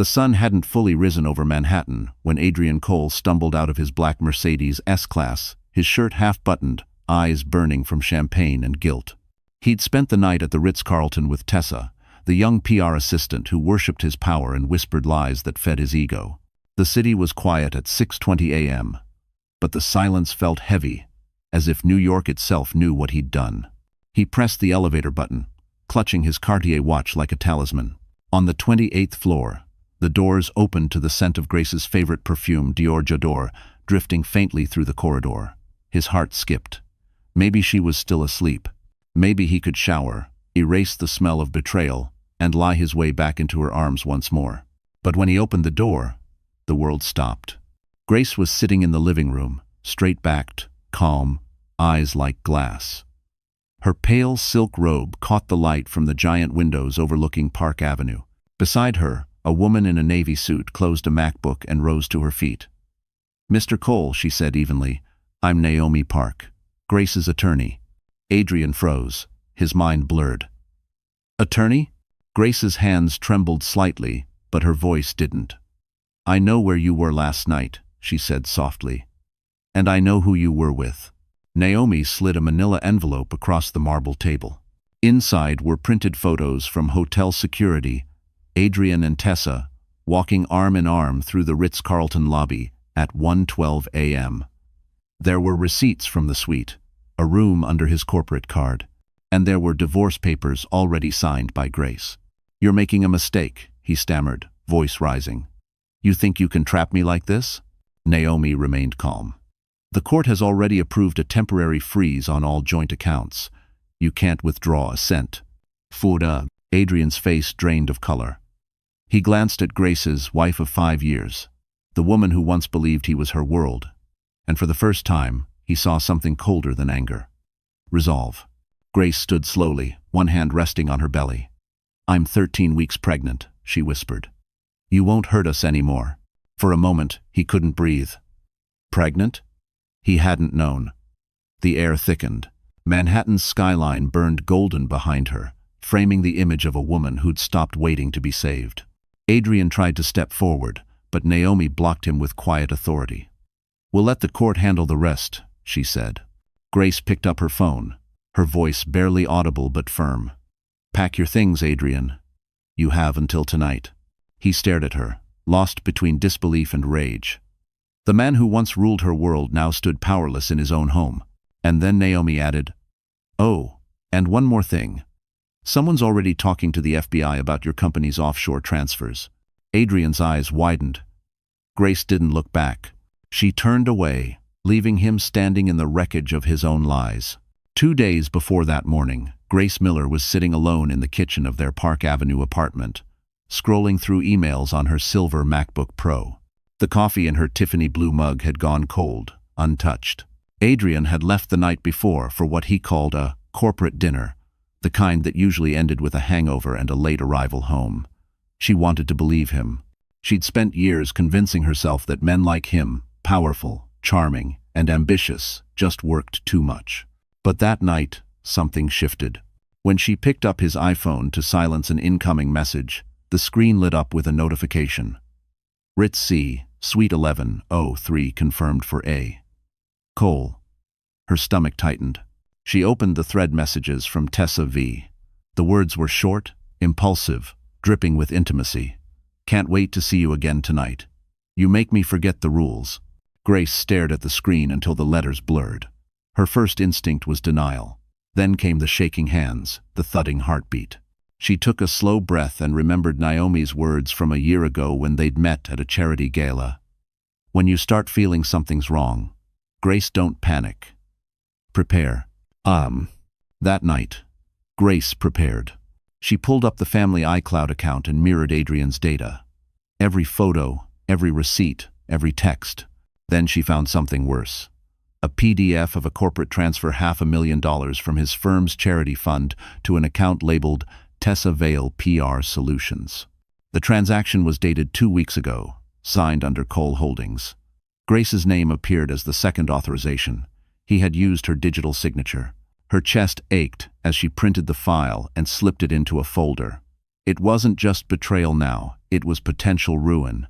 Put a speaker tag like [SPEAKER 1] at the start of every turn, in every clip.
[SPEAKER 1] The sun hadn't fully risen over Manhattan when Adrian Cole stumbled out of his black Mercedes S-Class, his shirt half-buttoned, eyes burning from champagne and guilt. He'd spent the night at the Ritz-Carlton with Tessa, the young PR assistant who worshipped his power and whispered lies that fed his ego. The city was quiet at 6:20 a.m., but the silence felt heavy, as if New York itself knew what he'd done. He pressed the elevator button, clutching his Cartier watch like a talisman. On the 28th floor, the doors opened to the scent of Grace's favorite perfume, Dior J'adore, drifting faintly through the corridor. His heart skipped. Maybe she was still asleep. Maybe he could shower, erase the smell of betrayal, and lie his way back into her arms once more. But when he opened the door, the world stopped. Grace was sitting in the living room, straight-backed, calm, eyes like glass. Her pale silk robe caught the light from the giant windows overlooking Park Avenue. Beside her, a woman in a navy suit closed a MacBook and rose to her feet. "Mr. Cole," she said evenly, "I'm Naomi Park, Grace's attorney." Adrian froze, his mind blurred. "Attorney?" Grace's hands trembled slightly, but her voice didn't. "I know where you were last night," she said softly. "And I know who you were with." Naomi slid a manila envelope across the marble table. Inside were printed photos from hotel security, Adrian and Tessa, walking arm in arm through the Ritz-Carlton lobby at 1:12 a.m. There were receipts from the suite, a room under his corporate card, and there were divorce papers already signed by Grace. "You're making a mistake," he stammered, voice rising. "You think you can trap me like this?" Naomi remained calm. "The court has already approved a temporary freeze on all joint accounts. You can't withdraw a cent." Fuda. Adrian's face drained of color. He glanced at Grace's wife of 5 years, the woman who once believed he was her world, and for the first time, he saw something colder than anger. Resolve. Grace stood slowly, one hand resting on her belly. "I'm 13 weeks pregnant," she whispered. "You won't hurt us anymore." For a moment, he couldn't breathe. Pregnant? He hadn't known. The air thickened. Manhattan's skyline burned golden behind her, framing the image of a woman who'd stopped waiting to be saved. Adrian tried to step forward, but Naomi blocked him with quiet authority. "We'll let the court handle the rest," she said. Grace picked up her phone, her voice barely audible but firm. "Pack your things, Adrian. You have until tonight." He stared at her, lost between disbelief and rage. The man who once ruled her world now stood powerless in his own home. And then Naomi added, "Oh, and one more thing. Someone's already talking to the FBI about your company's offshore transfers." Adrian's eyes widened. Grace didn't look back. She turned away, leaving him standing in the wreckage of his own lies. 2 days before that morning, Grace Miller was sitting alone in the kitchen of their Park Avenue apartment, scrolling through emails on her silver MacBook Pro. The coffee in her Tiffany blue mug had gone cold, untouched. Adrian had left the night before for what he called a corporate dinner, the kind that usually ended with a hangover and a late arrival home. She wanted to believe him. She'd spent years convincing herself that men like him, powerful, charming, and ambitious, just worked too much. But that night, something shifted. When she picked up his iPhone to silence an incoming message, the screen lit up with a notification. Ritz C, Suite 1103 confirmed for A. Cole. Her stomach tightened. She opened the thread messages from Tessa V. The words were short, impulsive, dripping with intimacy. "Can't wait to see you again tonight. You make me forget the rules." Grace stared at the screen until the letters blurred. Her first instinct was denial. Then came the shaking hands, the thudding heartbeat. She took a slow breath and remembered Naomi's words from a year ago when they'd met at a charity gala. "When you start feeling something's wrong, Grace, don't panic. Prepare." That night, Grace prepared. She pulled up the family iCloud account and mirrored Adrian's data. Every photo, every receipt, every text. Then she found something worse. A PDF of a corporate transfer $500,000 from his firm's charity fund to an account labeled Tessa Vale PR Solutions. The transaction was dated 2 weeks ago, signed under Cole Holdings. Grace's name appeared as the second authorization. He had used her digital signature. Her chest ached as she printed the file and slipped it into a folder. It wasn't just betrayal now, It was potential ruin.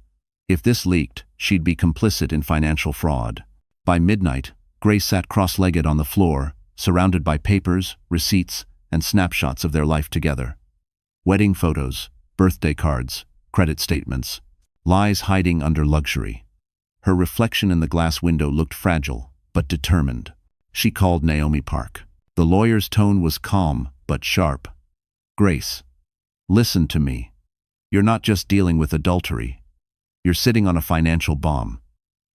[SPEAKER 1] If this leaked, she'd be complicit in financial fraud. By midnight, Grace sat cross-legged on the floor, surrounded by papers, receipts, and snapshots of their life together. Wedding photos, birthday cards, credit statements, lies hiding under luxury. Her reflection in the glass window looked fragile, but determined. She called Naomi Park. The lawyer's tone was calm, but sharp. "Grace, listen to me. You're not just dealing with adultery. You're sitting on a financial bomb.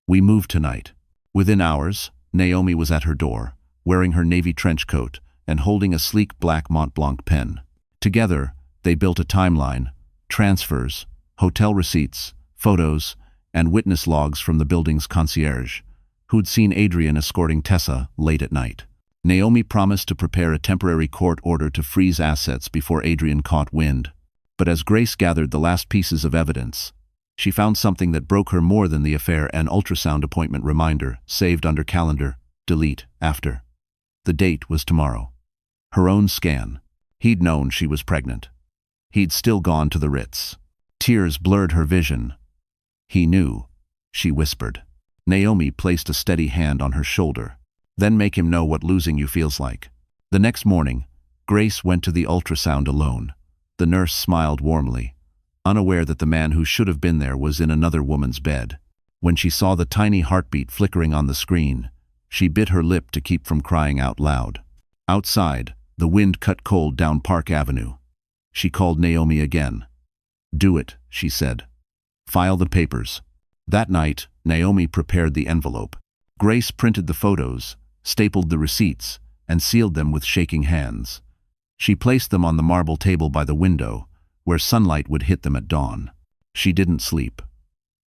[SPEAKER 1] We move tonight." Within hours, Naomi was at her door, wearing her navy trench coat and holding a sleek black Mont Blanc pen. Together, they built a timeline, transfers, hotel receipts, photos, and witness logs from the building's concierge, who'd seen Adrian escorting Tessa late at night. Naomi promised to prepare a temporary court order to freeze assets before Adrian caught wind. But as Grace gathered the last pieces of evidence, she found something that broke her more than the affair: an ultrasound appointment reminder, saved under calendar, delete, after. The date was tomorrow. Her own scan. He'd known she was pregnant. He'd still gone to the Ritz. Tears blurred her vision. "He knew," she whispered. Naomi placed a steady hand on her shoulder. "Then make him know what losing you feels like." The next morning, Grace went to the ultrasound alone. The nurse smiled warmly, unaware that the man who should have been there was in another woman's bed. When she saw the tiny heartbeat flickering on the screen, she bit her lip to keep from crying out loud. Outside, the wind cut cold down Park Avenue. She called Naomi again. "Do it," she said. "File the papers." That night, Naomi prepared the envelope. Grace printed the photos, stapled the receipts, and sealed them with shaking hands. She placed them on the marble table by the window, where sunlight would hit them at dawn. She didn't sleep.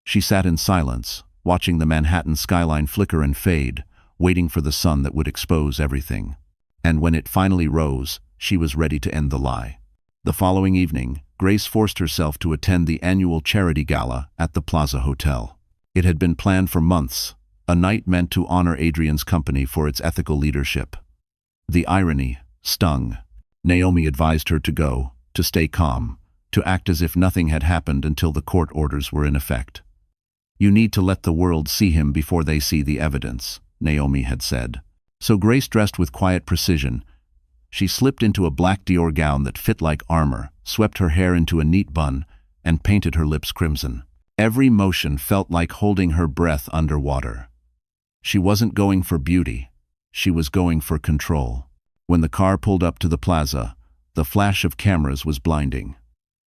[SPEAKER 1] She sat in silence, watching the Manhattan skyline flicker and fade, waiting for the sun that would expose everything. And when it finally rose, she was ready to end the lie. The following evening, Grace forced herself to attend the annual charity gala at the Plaza Hotel. It had been planned for months, a night meant to honor Adrian's company for its ethical leadership. The irony stung. Naomi advised her to go, to stay calm, to act as if nothing had happened until the court orders were in effect. "You need to let the world see him before they see the evidence," Naomi had said. So Grace dressed with quiet precision. She slipped into a black Dior gown that fit like armor, swept her hair into a neat bun, and painted her lips crimson. Every motion felt like holding her breath underwater. She wasn't going for beauty. She was going for control. When the car pulled up to the plaza, the flash of cameras was blinding.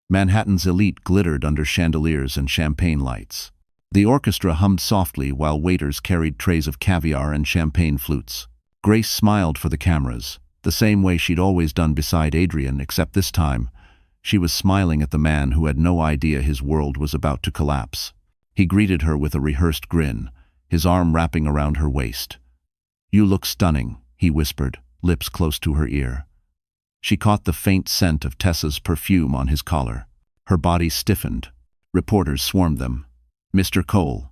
[SPEAKER 1] Manhattan's elite glittered under chandeliers and champagne lights. The orchestra hummed softly while waiters carried trays of caviar and champagne flutes. Grace smiled for the cameras, the same way she'd always done beside Adrian, except this time, she was smiling at the man who had no idea his world was about to collapse. He greeted her with a rehearsed grin, his arm wrapping around her waist. "You look stunning," he whispered, lips close to her ear. She caught the faint scent of Tessa's perfume on his collar. Her body stiffened. Reporters swarmed them. "Mr. Cole,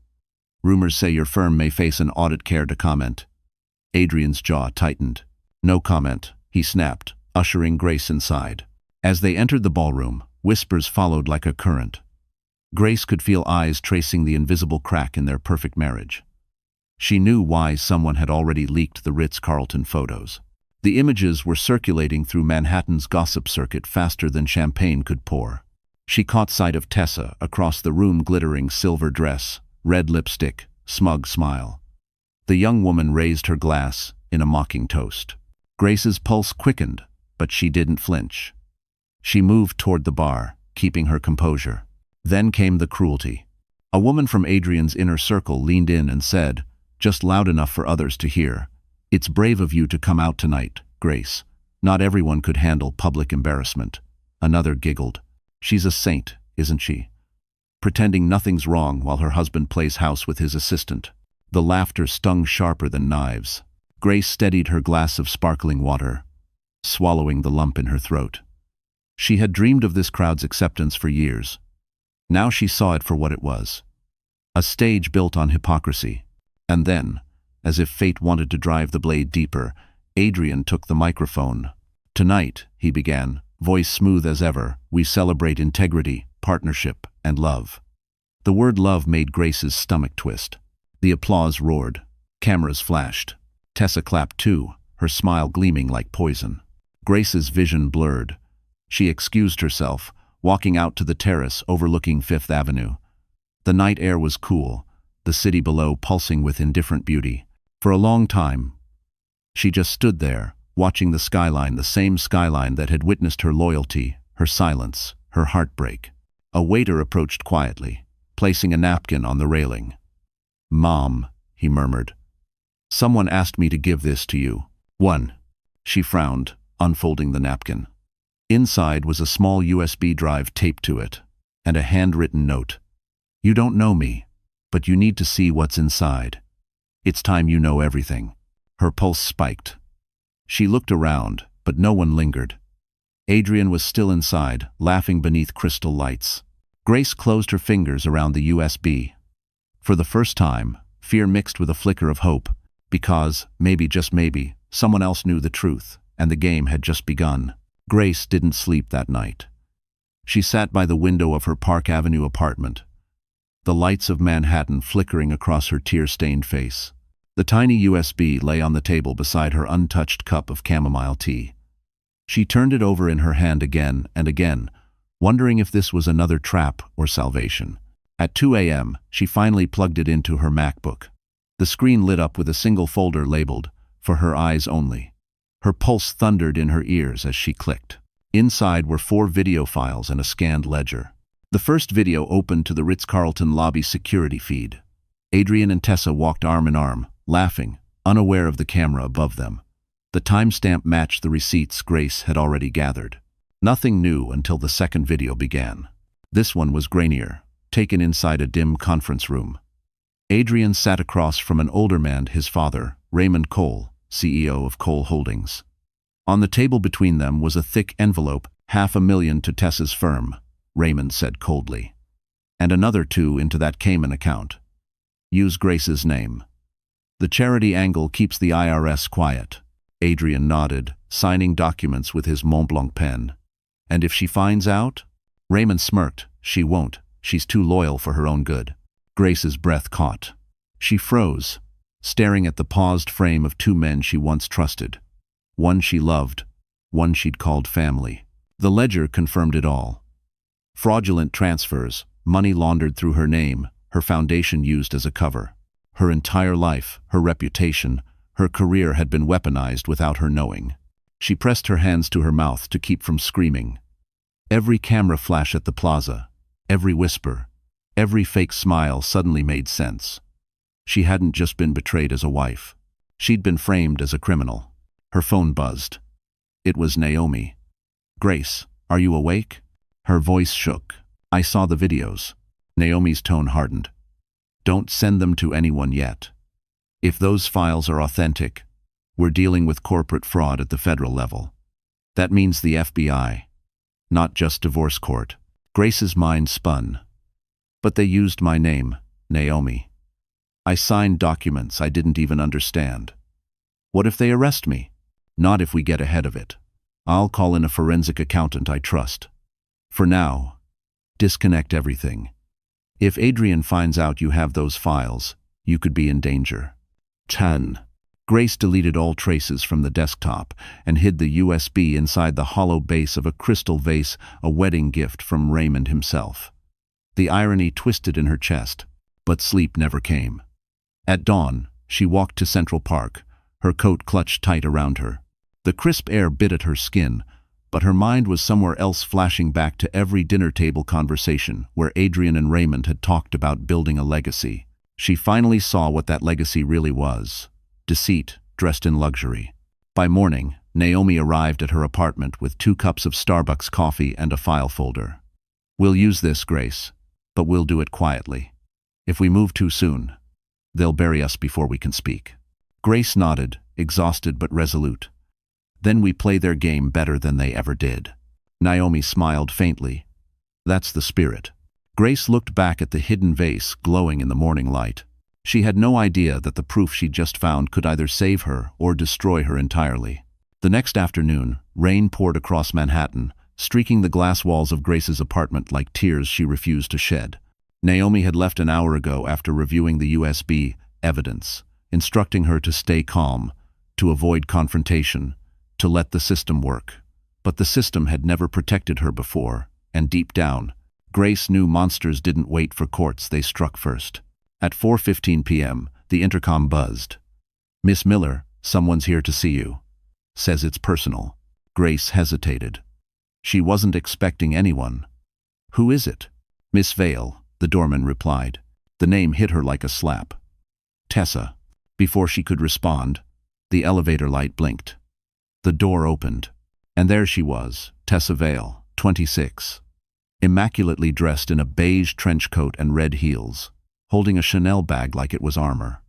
[SPEAKER 1] rumors say your firm may face an audit. Care to comment?" Adrian's jaw tightened. "No comment," he snapped, ushering Grace inside. As they entered the ballroom, whispers followed like a current. Grace could feel eyes tracing the invisible crack in their perfect marriage. She knew why someone had already leaked the Ritz-Carlton photos. The images were circulating through Manhattan's gossip circuit faster than champagne could pour. She caught sight of Tessa across the room, glittering silver dress, red lipstick, smug smile. The young woman raised her glass in a mocking toast. Grace's pulse quickened, but she didn't flinch. She moved toward the bar, keeping her composure. Then came the cruelty. A woman from Adrian's inner circle leaned in and said, just loud enough for others to hear, "It's brave of you to come out tonight, Grace. Not everyone could handle public embarrassment." Another giggled. "She's a saint, isn't she? Pretending nothing's wrong while her husband plays house with his assistant." The laughter stung sharper than knives. Grace steadied her glass of sparkling water, swallowing the lump in her throat. She had dreamed of this crowd's acceptance for years. Now she saw it for what it was. A stage built on hypocrisy. And then, as if fate wanted to drive the blade deeper, Adrian took the microphone. "Tonight," he began, voice smooth as ever, "we celebrate integrity, partnership, and love. The word love made Grace's stomach twist. The applause roared. Cameras flashed. Tessa clapped too, her smile gleaming like poison. Grace's vision blurred. She excused herself, walking out to the terrace overlooking Fifth Avenue. The night air was cool, the city below pulsing with indifferent beauty. For a long time, she just stood there, watching the skyline, the same skyline that had witnessed her loyalty, her silence, her heartbreak. A waiter approached quietly, placing a napkin on the railing. "Mom," he murmured. "Someone asked me to give this to you." "One." She frowned, unfolding the napkin. Inside was a small USB drive taped to it, and a handwritten note. "You don't know me, but you need to see what's inside. It's time you know everything." Her pulse spiked. She looked around, but no one lingered. Adrian was still inside, laughing beneath crystal lights. Grace closed her fingers around the USB. For the first time, fear mixed with a flicker of hope, because, maybe, just maybe, someone else knew the truth, and the game had just begun. Grace didn't sleep that night. She sat by the window of her Park Avenue apartment, the lights of Manhattan flickering across her tear-stained face. The tiny USB lay on the table beside her untouched cup of chamomile tea. She turned it over in her hand again and again, wondering if this was another trap or salvation. At 2 a.m., she finally plugged it into her MacBook. The screen lit up with a single folder labeled, "For Her Eyes Only." Her pulse thundered in her ears as she clicked. Inside were 4 video files and a scanned ledger. The first video opened to the Ritz-Carlton lobby security feed. Adrian and Tessa walked arm in arm, laughing, unaware of the camera above them. The timestamp matched the receipts Grace had already gathered. Nothing new until the second video began. This one was grainier, taken inside a dim conference room. Adrian sat across from an older man, his father, Raymond Cole, CEO of Cole Holdings. On the table between them was a thick envelope, $500,000 to Tessa's firm, Raymond said coldly. And another 2 into that Cayman account. Use Grace's name. The charity angle keeps the IRS quiet. Adrian nodded, signing documents with his Montblanc pen. And if she finds out? Raymond smirked. She won't. She's too loyal for her own good. Grace's breath caught. She froze, staring at the paused frame of 2 men she once trusted. One she loved, one she'd called family. The ledger confirmed it all. Fraudulent transfers, money laundered through her name, her foundation used as a cover. Her entire life, her reputation, her career had been weaponized without her knowing. She pressed her hands to her mouth to keep from screaming. Every camera flash at the plaza, every whisper, every fake smile suddenly made sense. She hadn't just been betrayed as a wife. She'd been framed as a criminal. Her phone buzzed. It was Naomi. "Grace, are you awake?" Her voice shook. "I saw the videos." Naomi's tone hardened. "Don't send them to anyone yet. If those files are authentic, we're dealing with corporate fraud at the federal level. That means the FBI, not just divorce court." Grace's mind spun. "But they used my name, Naomi. I signed documents I didn't even understand. What if they arrest me? Not if we get ahead of it. I'll call in a forensic accountant I trust. For now, disconnect everything. If Adrian finds out you have those files, you could be in danger." 10. Grace deleted all traces from the desktop and hid the USB inside the hollow base of a crystal vase, a wedding gift from Raymond himself. The irony twisted in her chest, but sleep never came. At dawn, she walked to Central Park, her coat clutched tight around her. The crisp air bit at her skin, but her mind was somewhere else, flashing back to every dinner table conversation where Adrian and Raymond had talked about building a legacy. She finally saw what that legacy really was. Deceit, dressed in luxury. By morning, Naomi arrived at her apartment with 2 cups of Starbucks coffee and a file folder. "We'll use this, Grace, but we'll do it quietly. If we move too soon, they'll bury us before we can speak." Grace nodded, exhausted but resolute. "Then we play their game better than they ever did." Naomi smiled faintly. "That's the spirit." Grace looked back at the hidden vase glowing in the morning light. She had no idea that the proof she'd just found could either save her or destroy her entirely. The next afternoon, rain poured across Manhattan, streaking the glass walls of Grace's apartment like tears she refused to shed. Naomi had left an hour ago after reviewing the USB evidence, instructing her to stay calm, to avoid confrontation, to let the system work. But the system had never protected her before, and deep down, Grace knew monsters didn't wait for courts, they struck first. At 4:15 p.m., the intercom buzzed. "Miss Miller, someone's here to see you. Says it's personal." Grace hesitated. She wasn't expecting anyone. "Who is it?" "Miss Vale," the doorman replied. The name hit her like a slap. "Tessa." Before she could respond, the elevator light blinked. The door opened, and there she was, Tessa Vale, 26. Immaculately dressed in a beige trench coat and red heels, holding a Chanel bag like it was armor.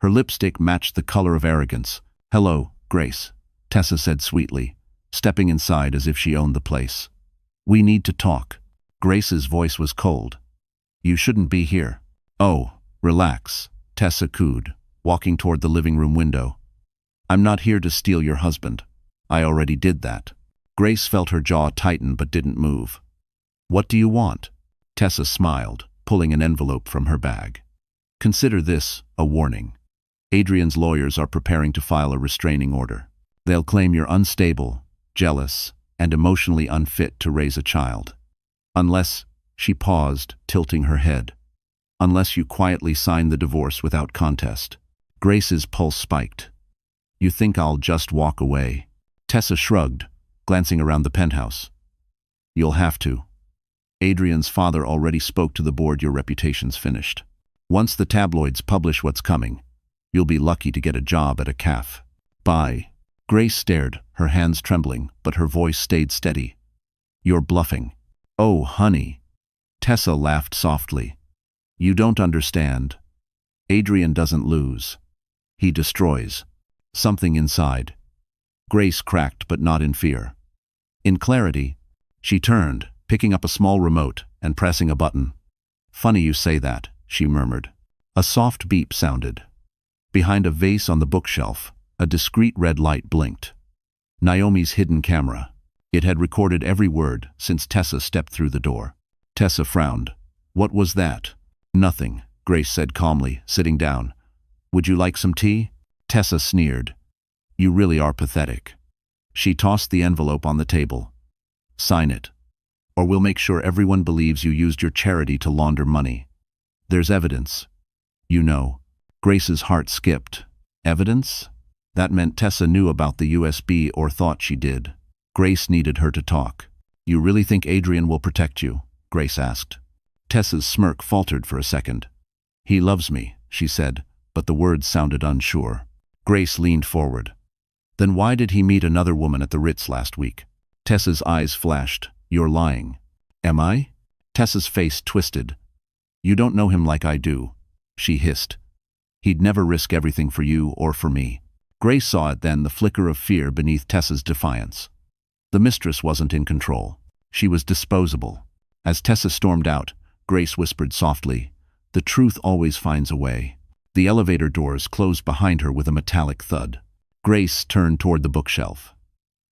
[SPEAKER 1] Her lipstick matched the color of arrogance. "Hello, Grace," Tessa said sweetly, stepping inside as if she owned the place. "We need to talk." Grace's voice was cold. "You shouldn't be here." "Oh, relax," Tessa cooed, walking toward the living room window. "I'm not here to steal your husband. I already did that." Grace felt her jaw tighten but didn't move. "What do you want?" Tessa smiled, pulling an envelope from her bag. "Consider this a warning. Adrian's lawyers are preparing to file a restraining order. They'll claim you're unstable, jealous, and emotionally unfit to raise a child. Unless," she paused, tilting her head, "unless you quietly sign the divorce without contest." Grace's pulse spiked. "You think I'll just walk away?" Tessa shrugged, glancing around the penthouse. "You'll have to. Adrian's father already spoke to the board. Your reputation's finished. Once the tabloids publish what's coming, you'll be lucky to get a job at a cafe. Bye." Grace stared, her hands trembling, but her voice stayed steady. "You're bluffing." "Oh, honey." Tessa laughed softly. "You don't understand. Adrian doesn't lose. He destroys something inside." Grace cracked, but not in fear. In clarity, she turned, picking up a small remote and pressing a button. "Funny you say that," she murmured. A soft beep sounded. Behind a vase on the bookshelf, a discreet red light blinked. Naomi's hidden camera. It had recorded every word since Tessa stepped through the door. Tessa frowned. "What was that?" "Nothing," Grace said calmly, sitting down. "Would you like some tea?" Tessa sneered. "You really are pathetic." She tossed the envelope on the table. "Sign it, or we'll make sure everyone believes you used your charity to launder money. There's evidence. You know." Grace's heart skipped. Evidence? That meant Tessa knew about the USB or thought she did. Grace needed her to talk. "You really think Adrian will protect you?" Grace asked. Tessa's smirk faltered for a second. "He loves me," she said, but the words sounded unsure. Grace leaned forward. "Then why did he meet another woman at the Ritz last week?" Tessa's eyes flashed. "You're lying." "Am I?" Tessa's face twisted. "You don't know him like I do," she hissed. "He'd never risk everything for you or for me." Grace saw it then, the flicker of fear beneath Tessa's defiance. The mistress wasn't in control. She was disposable. As Tessa stormed out, Grace whispered softly, "The truth always finds a way." The elevator doors closed behind her with a metallic thud. Grace turned toward the bookshelf.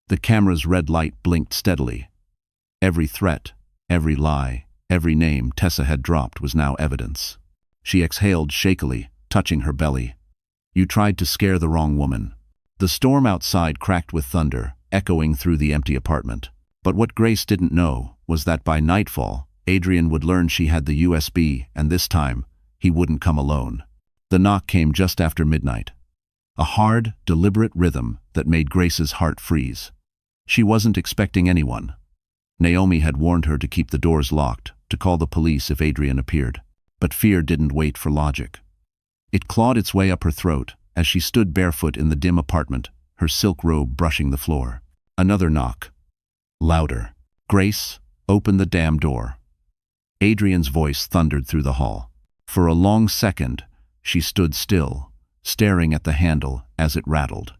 [SPEAKER 1] The camera's red light blinked steadily. Every threat, every lie, every name Tessa had dropped was now evidence. She exhaled shakily, touching her belly. "You tried to scare the wrong woman." The storm outside cracked with thunder, echoing through the empty apartment. But what Grace didn't know was that by nightfall, Adrian would learn she had the USB, and this time, he wouldn't come alone. The knock came just after midnight. A hard, deliberate rhythm that made Grace's heart freeze. She wasn't expecting anyone. Naomi had warned her to keep the doors locked, to call the police if Adrian appeared. But fear didn't wait for logic. It clawed its way up her throat as she stood barefoot in the dim apartment, her silk robe brushing the floor. Another knock. Louder. "Grace, open the damn door." Adrian's voice thundered through the hall. For a long second, she stood still, staring at the handle as it rattled.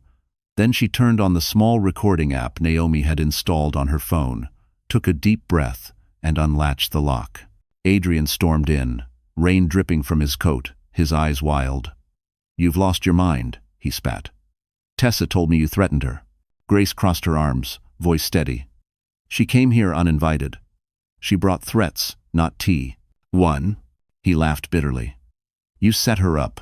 [SPEAKER 1] Then she turned on the small recording app Naomi had installed on her phone, took a deep breath, and unlatched the lock. Adrian stormed in, rain dripping from his coat, his eyes wild. "You've lost your mind," he spat. "Tessa told me you threatened her." Grace crossed her arms, voice steady. She came here uninvited. She brought threats, not tea. One. He laughed bitterly. You set her up.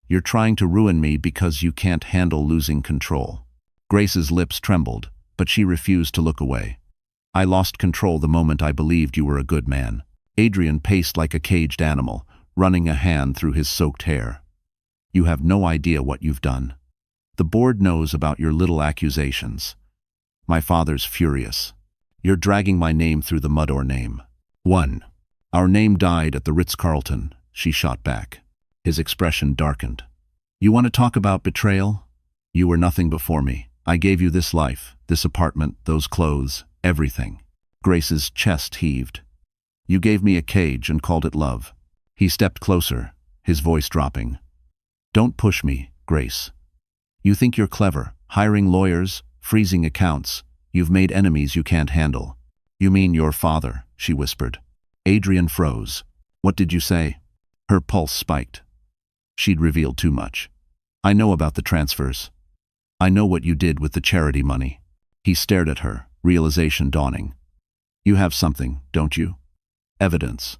[SPEAKER 1] You're trying to ruin me because you can't handle losing control. Grace's lips trembled, but she refused to look away. I lost control the moment I believed you were a good man. Adrian paced like a caged animal, running a hand through his soaked hair. You have no idea what you've done. The board knows about your little accusations. My father's furious. You're dragging my name through the mud. Or name. 1. Our name died at the Ritz-Carlton, she shot back. His expression darkened. You want to talk about betrayal? You were nothing before me. I gave you this life, this apartment, those clothes, everything. Grace's chest heaved. You gave me a cage and called it love. He stepped closer, his voice dropping. Don't push me, Grace. You think you're clever, hiring lawyers, freezing accounts. You've made enemies you can't handle. You mean your father, she whispered. Adrian froze. What did you say? Her pulse spiked. She'd revealed too much. I know about the transfers. I know what you did with the charity money. He stared at her, realization dawning. You have something, don't you? Evidence.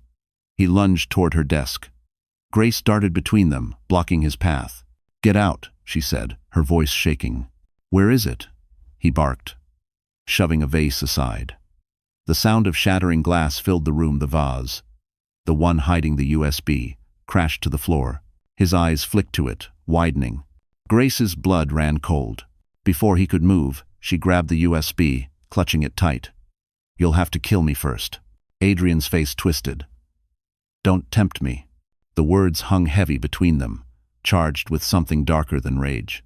[SPEAKER 1] He lunged toward her desk. Grace darted between them, blocking his path. Get out, she said, her voice shaking. Where is it? He barked, shoving a vase aside. The sound of shattering glass filled the room. The vase, the one hiding the USB, crashed to the floor. His eyes flicked to it, widening. Grace's blood ran cold. Before he could move, she grabbed the USB, clutching it tight. You'll have to kill me first. Adrian's face twisted. Don't tempt me. The words hung heavy between them, charged with something darker than rage.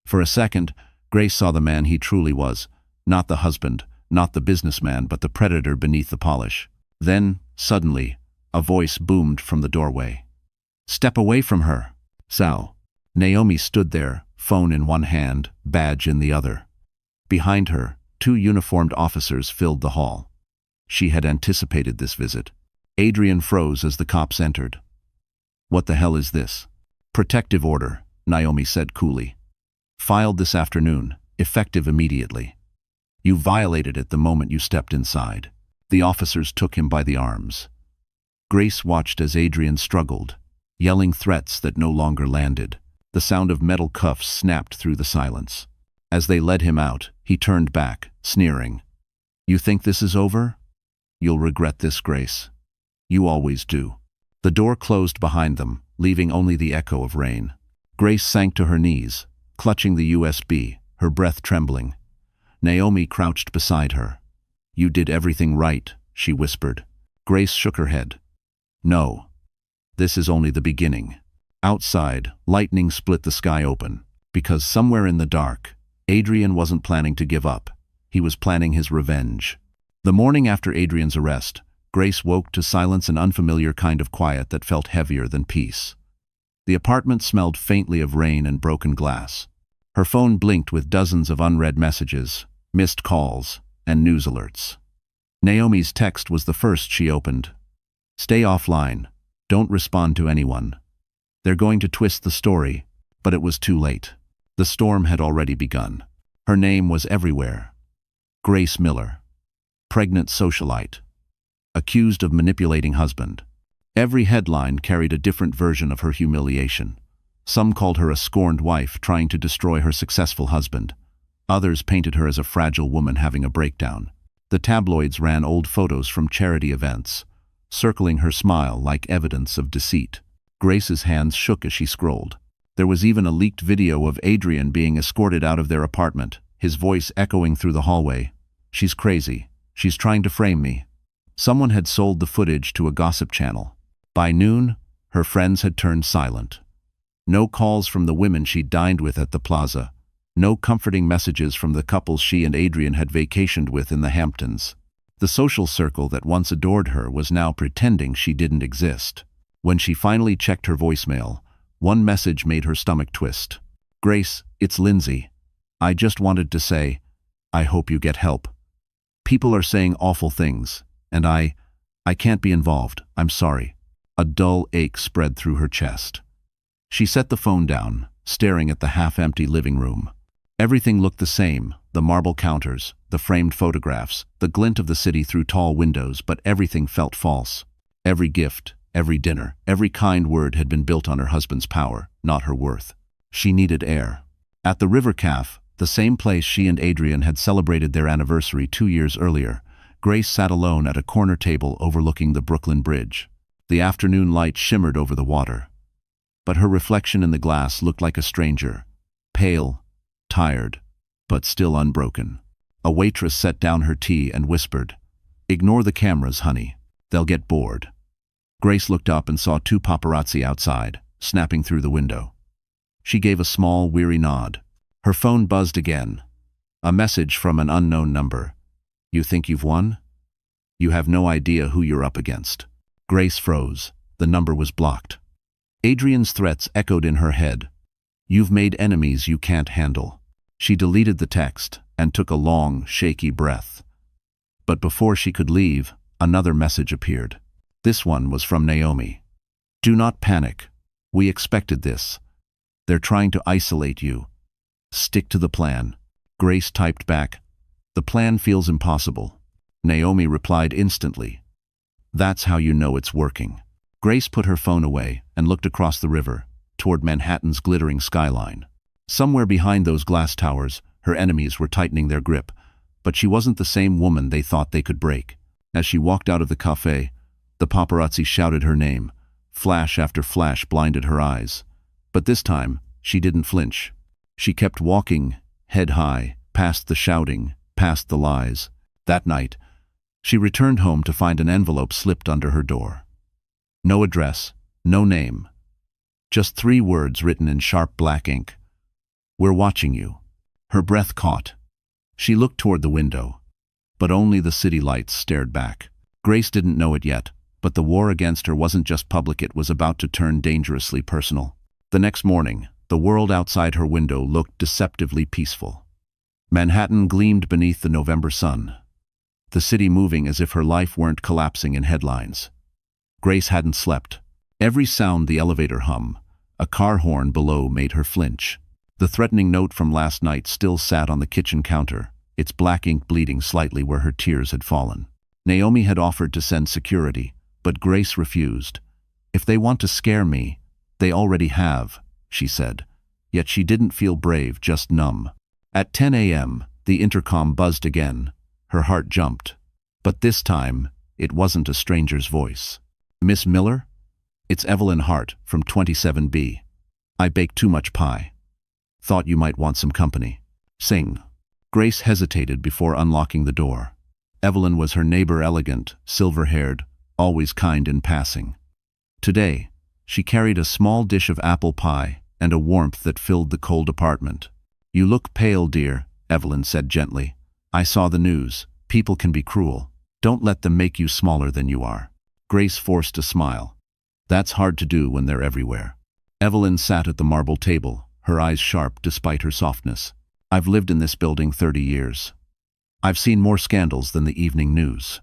[SPEAKER 1] For a second, Grace saw the man he truly was, not the husband, not the businessman, but the predator beneath the polish. Then, suddenly, a voice boomed from the doorway. Step away from her. Sal. Naomi stood there, phone in one hand, badge in the other. Behind her, 2 uniformed officers filled the hall. She had anticipated this visit. Adrian froze as the cops entered. What the hell is this? Protective order, Naomi said coolly. Filed this afternoon, effective immediately. You violated it the moment you stepped inside. The officers took him by the arms. Grace watched as Adrian struggled, yelling threats that no longer landed. The sound of metal cuffs snapped through the silence. As they led him out, he turned back, sneering. You think this is over? You'll regret this, Grace. You always do. The door closed behind them, leaving only the echo of rain. Grace sank to her knees, clutching the USB, her breath trembling. Naomi crouched beside her. You did everything right, she whispered. Grace shook her head. No. This is only the beginning. Outside, lightning split the sky open, because somewhere in the dark, Adrian wasn't planning to give up. He was planning his revenge. The morning after Adrian's arrest, Grace woke to silence, an unfamiliar kind of quiet that felt heavier than peace. The apartment smelled faintly of rain and broken glass. Her phone blinked with dozens of unread messages, missed calls, and news alerts. Naomi's text was the first she opened. Stay offline. Don't respond to anyone. They're going to twist the story, but it was too late. The storm had already begun. Her name was everywhere. Grace Miller. Pregnant socialite. Accused of manipulating husband. Every headline carried a different version of her humiliation. Some called her a scorned wife trying to destroy her successful husband. Others painted her as a fragile woman having a breakdown. The tabloids ran old photos from charity events, circling her smile like evidence of deceit. Grace's hands shook as she scrolled. There was even a leaked video of Adrian being escorted out of their apartment, his voice echoing through the hallway. She's crazy. She's trying to frame me. Someone had sold the footage to a gossip channel. By noon, her friends had turned silent. No calls from the women she dined with at the plaza. No comforting messages from the couples she and Adrian had vacationed with in the Hamptons. The social circle that once adored her was now pretending she didn't exist. When she finally checked her voicemail, one message made her stomach twist. Grace, it's Lindsay. I just wanted to say, I hope you get help. People are saying awful things, and I can't be involved. I'm sorry. A dull ache spread through her chest. She set the phone down, staring at the half-empty living room. Everything looked the same, the marble counters, the framed photographs, the glint of the city through tall windows, but everything felt false. Every gift, every dinner, every kind word had been built on her husband's power, not her worth. She needed air. At the River Cafe, the same place she and Adrian had celebrated their anniversary 2 years earlier, Grace sat alone at a corner table overlooking the Brooklyn Bridge. The afternoon light shimmered over the water. But her reflection in the glass looked like a stranger, pale, tired, but still unbroken. A waitress set down her tea and whispered, "Ignore the cameras, honey. They'll get bored." Grace looked up and saw 2 paparazzi outside, snapping through the window. She gave a small, weary nod. Her phone buzzed again. A message from an unknown number. "You think you've won? You have no idea who you're up against." Grace froze. The number was blocked. Adrian's threats echoed in her head. "You've made enemies you can't handle." She deleted the text and took a long, shaky breath. But before she could leave, another message appeared. This one was from Naomi. "Do not panic. We expected this. They're trying to isolate you. Stick to the plan." Grace typed back, "The plan feels impossible." Naomi replied instantly, "That's how you know it's working." Grace put her phone away and looked across the river, toward Manhattan's glittering skyline. Somewhere behind those glass towers, her enemies were tightening their grip, but she wasn't the same woman they thought they could break. As she walked out of the cafe, the paparazzi shouted her name. Flash after flash blinded her eyes. But this time, she didn't flinch. She kept walking, head high, past the shouting, past the lies. That night, she returned home to find an envelope slipped under her door. No address, no name. Just 3 words written in sharp black ink. "We're watching you." Her breath caught. She looked toward the window, but only the city lights stared back. Grace didn't know it yet, but the war against her wasn't just public, it was about to turn dangerously personal. The next morning, the world outside her window looked deceptively peaceful. Manhattan gleamed beneath the November sun, the city moving as if her life weren't collapsing in headlines. Grace hadn't slept. Every sound, the elevator hum, a car horn below, made her flinch. The threatening note from last night still sat on the kitchen counter, its black ink bleeding slightly where her tears had fallen. Naomi had offered to send security, but Grace refused. "If they want to scare me, they already have," she said. Yet she didn't feel brave, just numb. At 10 a.m., the intercom buzzed again. Her heart jumped. But this time, it wasn't a stranger's voice. "Miss Miller? It's Evelyn Hart from 27B. I baked too much pie. Thought you might want some company." "Sing." Grace hesitated before unlocking the door. Evelyn was her neighbor, elegant, silver-haired, always kind in passing. Today, she carried a small dish of apple pie and a warmth that filled the cold apartment. "You look pale, dear," Evelyn said gently. "I saw the news. People can be cruel. Don't let them make you smaller than you are." Grace forced a smile. That's hard to do when they're everywhere. Evelyn sat at the marble table, her eyes sharp despite her softness. "I've lived in this building 30 years. I've seen more scandals than the evening news.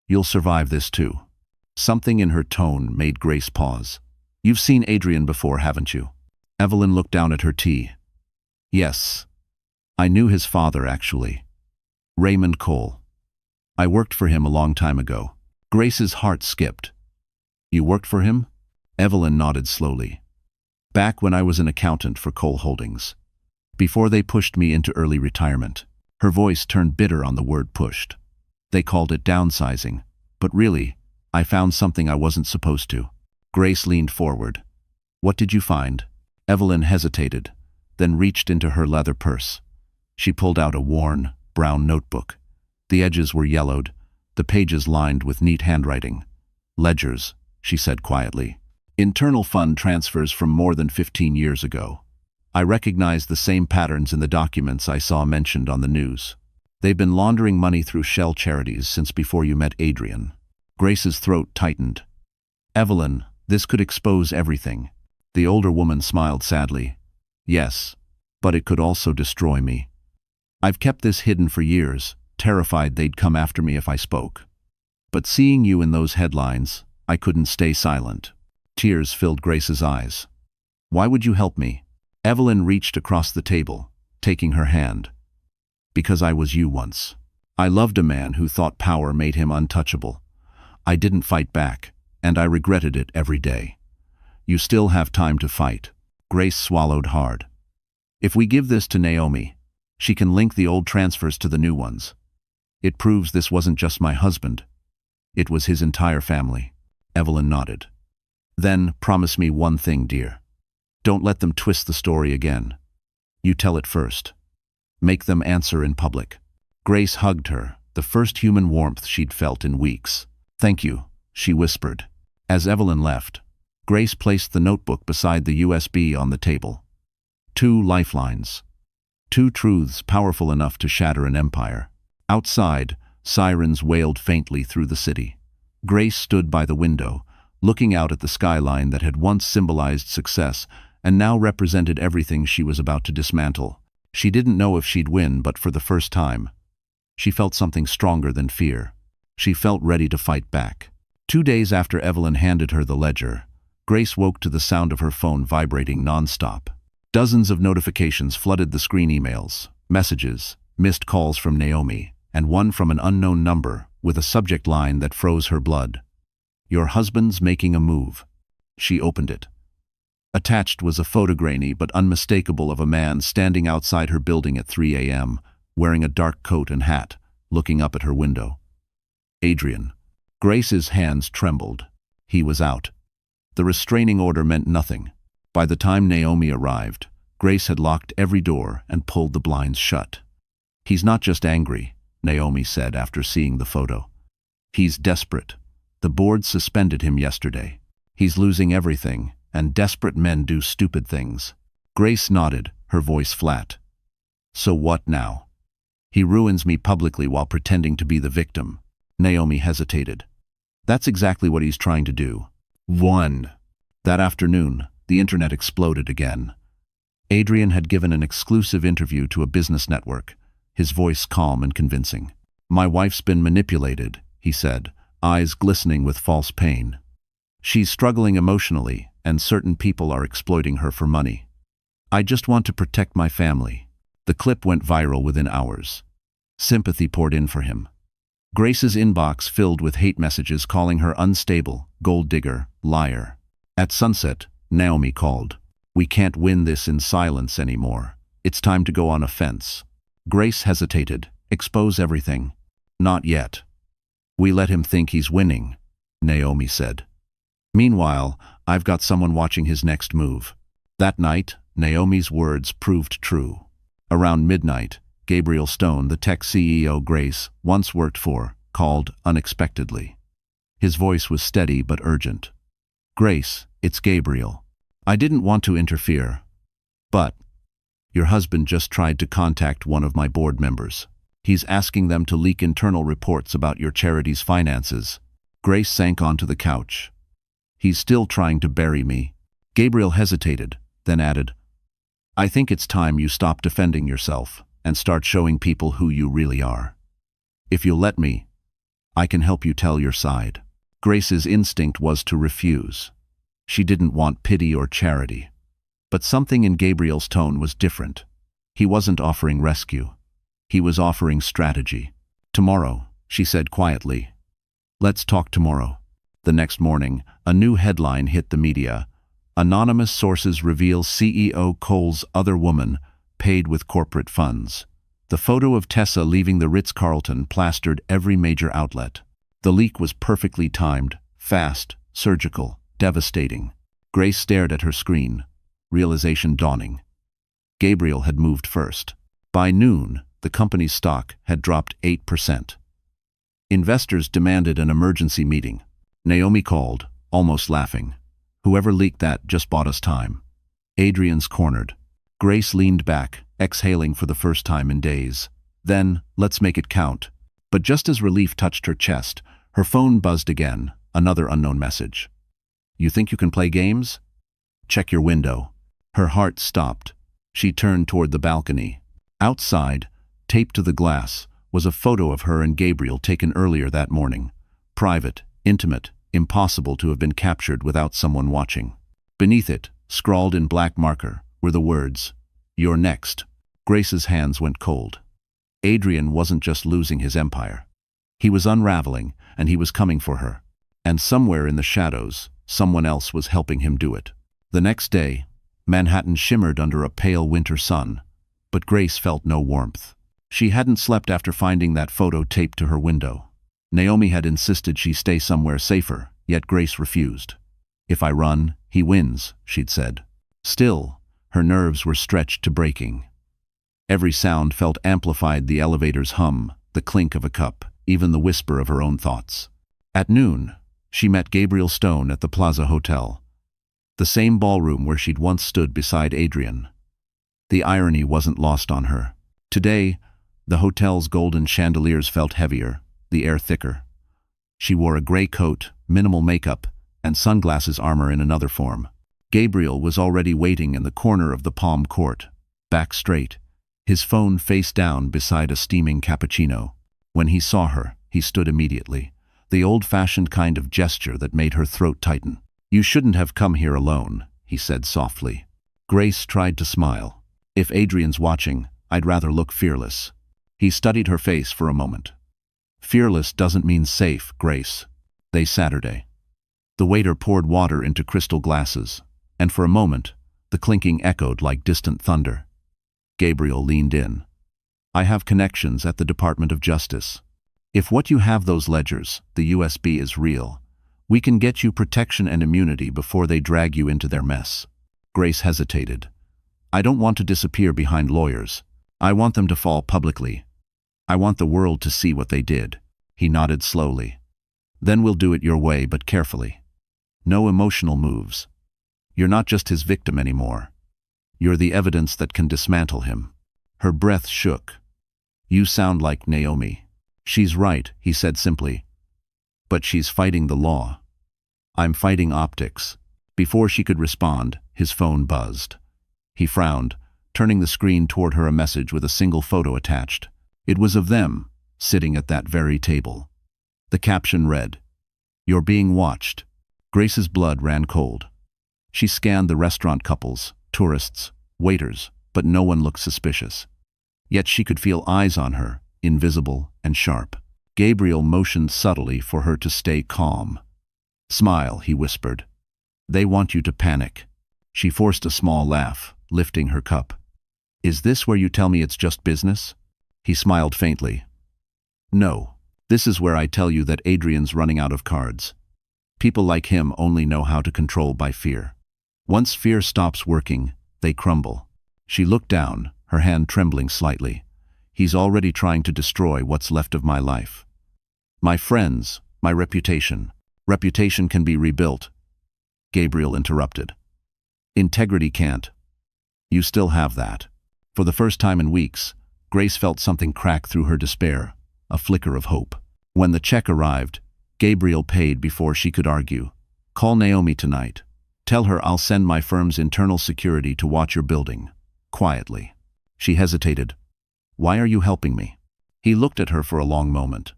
[SPEAKER 1] You'll survive this too." Something in her tone made Grace pause. "You've seen Adrian before, haven't you?" Evelyn looked down at her tea. "Yes. I knew his father, actually. Raymond Cole. I worked for him a long time ago." Grace's heart skipped. "You worked for him?" Evelyn nodded slowly. "Back when I was an accountant for Cole Holdings. Before they pushed me into early retirement." Her voice turned bitter on the word pushed. "They called it downsizing. But really, I found something I wasn't supposed to." Grace leaned forward. "What did you find?" Evelyn hesitated, then reached into her leather purse. She pulled out a worn, brown notebook. The edges were yellowed, the pages lined with neat handwriting. "Ledgers," she said quietly. "Internal fund transfers from more than 15 years ago. I recognized the same patterns in the documents I saw mentioned on the news. They've been laundering money through shell charities since before you met Adrian." Grace's throat tightened. "Evelyn, this could expose everything." The older woman smiled sadly. "Yes, but it could also destroy me. I've kept this hidden for years, terrified they'd come after me if I spoke. But seeing you in those headlines, I couldn't stay silent." Tears filled Grace's eyes. "Why would you help me?" Evelyn reached across the table. taking her hand. Because I was you once. I loved a man who thought power made him untouchable. I didn't fight back, and I regretted it every day. You still have time to fight. Grace swallowed hard. If we give this to Naomi, she can link the old transfers to the new ones. It proves this wasn't just my husband. It was his entire family. Evelyn nodded. Then promise me one thing, dear. Don't let them twist the story again. You tell it first. Make them answer in public. Grace hugged her, the first human warmth she'd felt in weeks. Thank you, she whispered. As Evelyn left, Grace placed the notebook beside the USB on the table. 2 lifelines. 2 truths powerful enough to shatter an empire. Outside, sirens wailed faintly through the city. Grace stood by the window, looking out at the skyline that had once symbolized success and now represented everything she was about to dismantle. She didn't know if she'd win, but for the first time, she felt something stronger than fear. She felt ready to fight back. 2 days after Evelyn handed her the ledger, Grace woke to the sound of her phone vibrating nonstop. Dozens of notifications flooded the screen: emails, messages, missed calls from Naomi, and one from an unknown number with a subject line that froze her blood. Your husband's making a move. She opened it. Attached was a photo, grainy but unmistakable, of a man standing outside her building at 3 a.m., wearing a dark coat and hat, looking up at her window. Adrian. Grace's hands trembled. He was out. The restraining order meant nothing. By the time Naomi arrived, Grace had locked every door and pulled the blinds shut. He's not just angry, Naomi said after seeing the photo. He's desperate. The board suspended him yesterday. He's losing everything, and desperate men do stupid things. Grace nodded, her voice flat. So what now? He ruins me publicly while pretending to be the victim. Naomi hesitated. That's exactly what he's trying to do. 1. That afternoon, the internet exploded again. Adrian had given an exclusive interview to a business network, his voice calm and convincing. My wife's been manipulated, he said, eyes glistening with false pain. She's struggling emotionally, and certain people are exploiting her for money. I just want to protect my family. The clip went viral within hours. Sympathy poured in for him. Grace's inbox filled with hate messages calling her unstable, gold digger, liar. At sunset, Naomi called. We can't win this in silence anymore. It's time to go on offense. Grace hesitated. Expose everything. Not yet. We let him think he's winning, Naomi said. Meanwhile, I've got someone watching his next move. That night, Naomi's words proved true. Around midnight, Gabriel Stone, the tech CEO Grace once worked for, called unexpectedly. His voice was steady but urgent. Grace, it's Gabriel. I didn't want to interfere, but your husband just tried to contact one of my board members. He's asking them to leak internal reports about your charity's finances. Grace sank onto the couch. He's still trying to bury me. Gabriel hesitated, then added, I think it's time you stop defending yourself and start showing people who you really are. If you'll let me, I can help you tell your side. Grace's instinct was to refuse. She didn't want pity or charity. But something in Gabriel's tone was different. He wasn't offering rescue. He was offering strategy. Tomorrow, she said quietly. Let's talk tomorrow. The next morning, a new headline hit the media. Anonymous sources reveal CEO Cole's other woman paid with corporate funds. The photo of Tessa leaving the Ritz-Carlton plastered every major outlet. The leak was perfectly timed, fast, surgical, devastating. Grace stared at her screen, realization dawning. Gabriel had moved first. By noon, the company's stock had dropped 8%. Investors demanded an emergency meeting. Naomi called, almost laughing. Whoever leaked that just bought us time. Adrian's cornered. Grace leaned back, exhaling for the first time in days. Then, let's make it count. But just as relief touched her chest, her phone buzzed again, another unknown message. You think you can play games? Check your window. Her heart stopped. She turned toward the balcony. Outside, taped to the glass, was a photo of her and Gabriel taken earlier that morning. Private, intimate, impossible to have been captured without someone watching. Beneath it, scrawled in black marker, were the words, You're next. Grace's hands went cold. Adrian wasn't just losing his empire. He was unraveling, and he was coming for her. And somewhere in the shadows, someone else was helping him do it. The next day, Manhattan shimmered under a pale winter sun, but Grace felt no warmth. She hadn't slept after finding that photo taped to her window. Naomi had insisted she stay somewhere safer, yet Grace refused. "If I run, he wins," she'd said. Still, her nerves were stretched to breaking. Every sound felt amplified: the elevator's hum, the clink of a cup, even the whisper of her own thoughts. At noon, she met Gabriel Stone at the Plaza Hotel, the same ballroom where she'd once stood beside Adrian. The irony wasn't lost on her. Today, the hotel's golden chandeliers felt heavier, the air thicker. She wore a gray coat, minimal makeup, and sunglasses armor in another form. Gabriel was already waiting in the corner of the Palm Court, back straight, his phone face down beside a steaming cappuccino. When he saw her, he stood immediately, the old-fashioned kind of gesture that made her throat tighten. "You shouldn't have come here alone," he said softly. Grace tried to smile. "If Adrian's watching, I'd rather look fearless." He studied her face for a moment. "Fearless doesn't mean safe, Grace." They Saturday. The waiter poured water into crystal glasses, and for a moment, the clinking echoed like distant thunder. Gabriel leaned in. "I have connections at the Department of Justice. If what you have, those ledgers, the USB, is real, we can get you protection and immunity before they drag you into their mess." Grace hesitated. "I don't want to disappear behind lawyers. I want them to fall publicly. I want the world to see what they did." He nodded slowly. "Then we'll do it your way, but carefully. No emotional moves. You're not just his victim anymore. You're the evidence that can dismantle him." Her breath shook. "You sound like Naomi." "She's right," he said simply. "But she's fighting the law. I'm fighting optics." Before she could respond, his phone buzzed. He frowned, turning the screen toward her, a message with a single photo attached. It was of them, sitting at that very table. The caption read, "You're being watched." Grace's blood ran cold. She scanned the restaurant couples, tourists, waiters, but no one looked suspicious. Yet she could feel eyes on her, invisible and sharp. Gabriel motioned subtly for her to stay calm. "Smile," he whispered. "They want you to panic." She forced a small laugh, lifting her cup. "Is this where you tell me it's just business?" He smiled faintly. "No, this is where I tell you that Adrian's running out of cards. People like him only know how to control by fear. Once fear stops working, they crumble." She looked down, her hand trembling slightly. "He's already trying to destroy what's left of my life. My friends, my reputation. Reputation can be rebuilt." Gabriel interrupted. "Integrity can't. You still have that." For the first time in weeks, Grace felt something crack through her despair, a flicker of hope. When the check arrived, Gabriel paid before she could argue. "Call Naomi tonight. Tell her I'll send my firm's internal security to watch your building." Quietly. She hesitated. "Why are you helping me?" He looked at her for a long moment.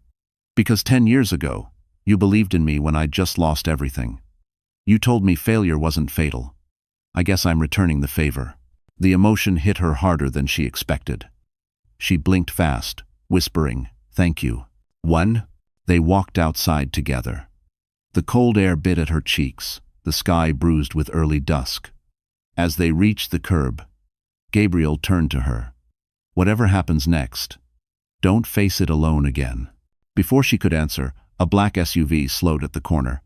[SPEAKER 1] "Because 10 years ago, you believed in me when I'd just lost everything. You told me failure wasn't fatal. I guess I'm returning the favor." The emotion hit her harder than she expected. She blinked fast, whispering, "Thank you." They walked outside together. The cold air bit at her cheeks, the sky bruised with early dusk. As they reached the curb, Gabriel turned to her. "Whatever happens next, don't face it alone again." Before she could answer, a black SUV slowed at the corner.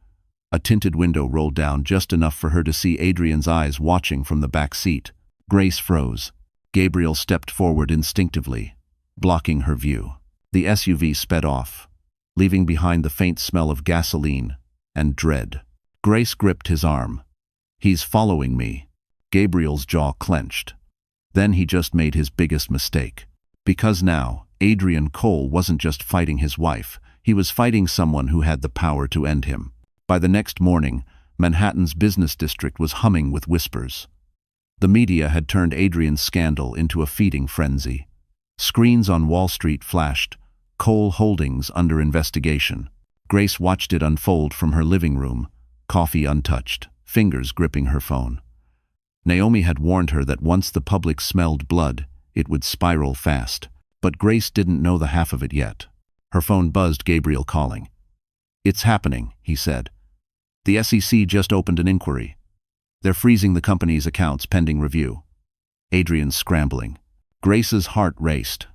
[SPEAKER 1] A tinted window rolled down just enough for her to see Adrian's eyes watching from the back seat. Grace froze. Gabriel stepped forward instinctively, blocking her view. The SUV sped off, leaving behind the faint smell of gasoline and dread. Grace gripped his arm. "He's following me." Gabriel's jaw clenched. Then he just made his biggest mistake. Because now, Adrian Cole wasn't just fighting his wife, he was fighting someone who had the power to end him. By the next morning, Manhattan's business district was humming with whispers. The media had turned Adrian's scandal into a feeding frenzy. Screens on Wall Street flashed, "Cole Holdings under investigation." Grace watched it unfold from her living room, coffee untouched, fingers gripping her phone. Naomi had warned her that once the public smelled blood, it would spiral fast. But Grace didn't know the half of it yet. Her phone buzzed. Gabriel calling. "It's happening," he said. "The SEC just opened an inquiry. They're freezing the company's accounts pending review." Adrian's scrambling. Grace's heart raced.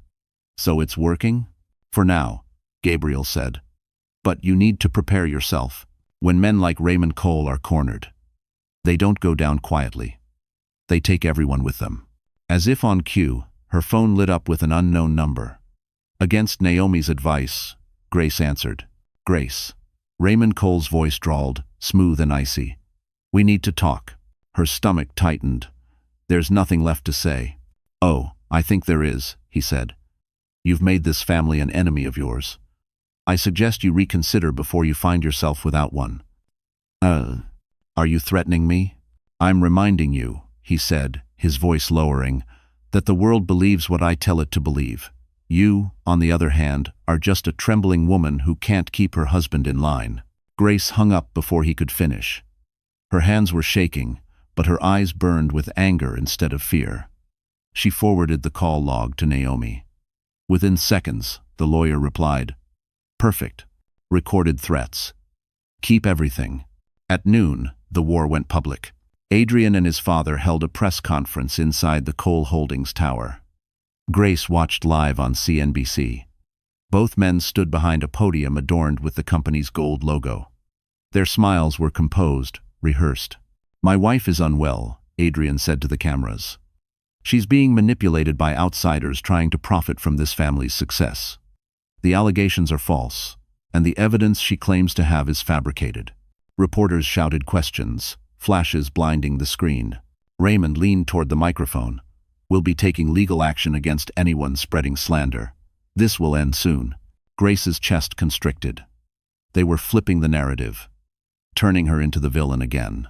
[SPEAKER 1] "So it's working?" "For now," Gabriel said. "But you need to prepare yourself. When men like Raymond Cole are cornered, they don't go down quietly. They take everyone with them." As if on cue, her phone lit up with an unknown number. Against Naomi's advice, Grace answered. "Grace." Raymond Cole's voice drawled, smooth and icy. "We need to talk." Her stomach tightened. "There's nothing left to say." "Oh, I think there is," he said. "You've made this family an enemy of yours. I suggest you reconsider before you find yourself without one." Are you threatening me?" "I'm reminding you," he said, his voice lowering, "that the world believes what I tell it to believe. You, on the other hand, are just a trembling woman who can't keep her husband in line." Grace hung up before he could finish. Her hands were shaking, but her eyes burned with anger instead of fear. She forwarded the call log to Naomi. Within seconds, the lawyer replied, "Perfect. Recorded threats. Keep everything." At noon, the war went public. Adrian and his father held a press conference inside the Cole Holdings tower. Grace watched live on CNBC. Both men stood behind a podium adorned with the company's gold logo. Their smiles were composed, rehearsed. "My wife is unwell," Adrian said to the cameras. "She's being manipulated by outsiders trying to profit from this family's success. The allegations are false, and the evidence she claims to have is fabricated." Reporters shouted questions, flashes blinding the screen. Raymond leaned toward the microphone. "We'll be taking legal action against anyone spreading slander. This will end soon." Grace's chest constricted. They were flipping the narrative, turning her into the villain again.